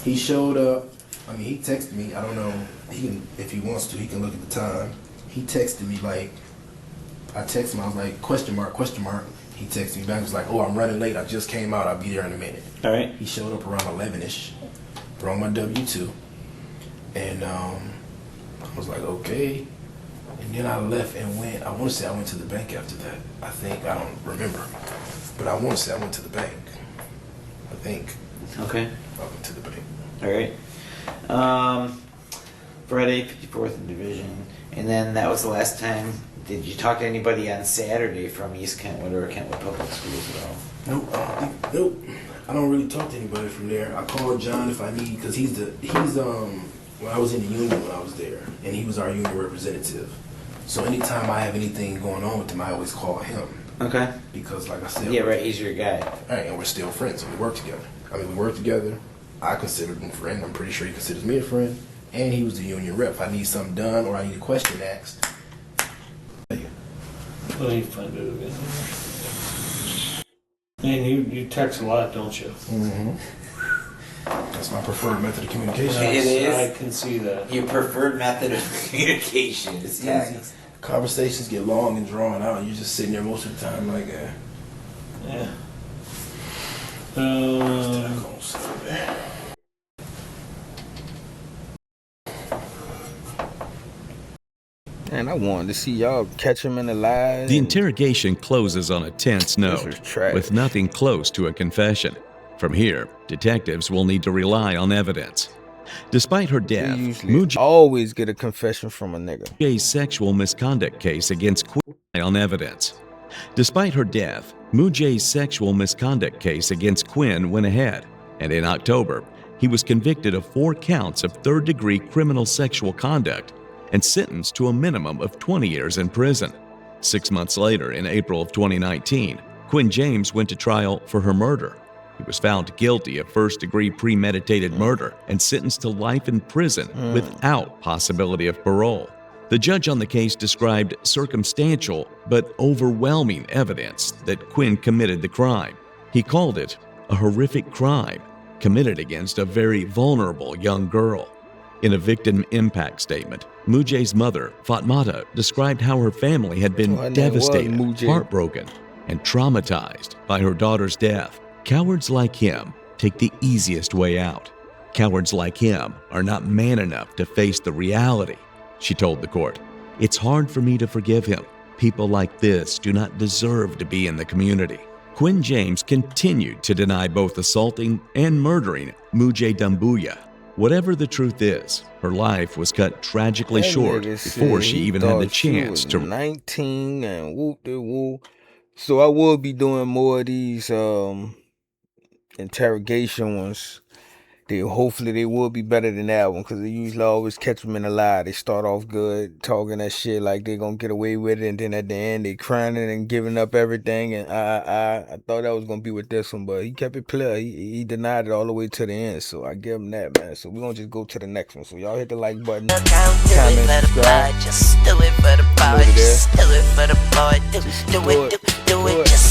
He showed up. I mean, he texted me. I don't know. He can, if he wants to, he can look at the time. He texted me like, I texted him. I was like, question mark, question mark. He texted me back. He was like, "Oh, I'm running late. I just came out. I'll be there in a minute." All right. He showed up around 11ish. Brought my W-2. And I was like, okay. And then I left and went, I want to say I went to the bank after that. I think, I don't remember. But I want to say I went to the bank. I think Okay. I went to the bank. All right. Friday, 54th in Division. And then that was the last time. Did you talk to anybody on Saturday from East Kentwood or Kentwood Public Schools at all? Nope, nope. I don't really talk to anybody from there. I called John if I need, because he's when I was in the union when I was there, and he was our union representative. So anytime I have anything going on with him, I always call him. Okay. Because like I said, Yeah, right. He's your guy. right, and we're still friends. We work together. I mean, we work together. I considered him a friend. I'm pretty sure he considers me a friend. And he was the union rep. If I need something done or I need a question asked. Let me find it again. And you text a lot, don't you? Mm-hmm. That's my preferred method of communication. It is? I can see that. Your preferred method of communication is text. Conversations get long and drawn out. You're just sitting there most of the time like, Yeah. And I wanted to see y'all catch him in the lie. The interrogation closes on a tense note, was trash. with nothing close to a confession. From here, detectives will need to rely on evidence. Despite her They death, usually Mujay's always get a confession from a nigga. sexual misconduct case against Quinn on evidence. Despite her death, Mujay's sexual misconduct case against Quinn went ahead, and in October, he was convicted of 4 counts of third-degree criminal sexual conduct and sentenced to a minimum of 20 years in prison. 6 months later, in April of 2019, Quinn James went to trial for her murder. He was found guilty of first-degree premeditated murder and sentenced to life in prison without possibility of parole. The judge on the case described circumstantial but overwhelming evidence that Quinn committed the crime. He called it a horrific crime committed against a very vulnerable young girl. In a victim impact statement, Mujay's mother, Fatmata, described how her family had been her name was devastated, Mujay. heartbroken, and traumatized by her daughter's death. Cowards like him take the easiest way out. Cowards like him are not man enough to face the reality, she told the court. It's hard for me to forgive him. People like this do not deserve to be in the community. Quinn James continued to deny both assaulting and murdering Mujay Dambuya. Whatever the truth is, her life was cut tragically That short nigga before said she he even had the thought she chance was to 19 and whoop de whoop. So I will be doing more of these interrogation ones. Hopefully they will be better than that one, because they usually always catch them in a lie. They start off good, talking that shit like they gonna get away with it, and then at the end they crying and giving up everything. And I thought that was gonna be with this one, but he kept it clear. He denied it all the way to the end, so I give him that, man. So we're gonna just go to the next one. So y'all hit the like button, comment, subscribe. Just do it for the boy. Over there. Just do it for the boy. Do Just it, do it. do it. Just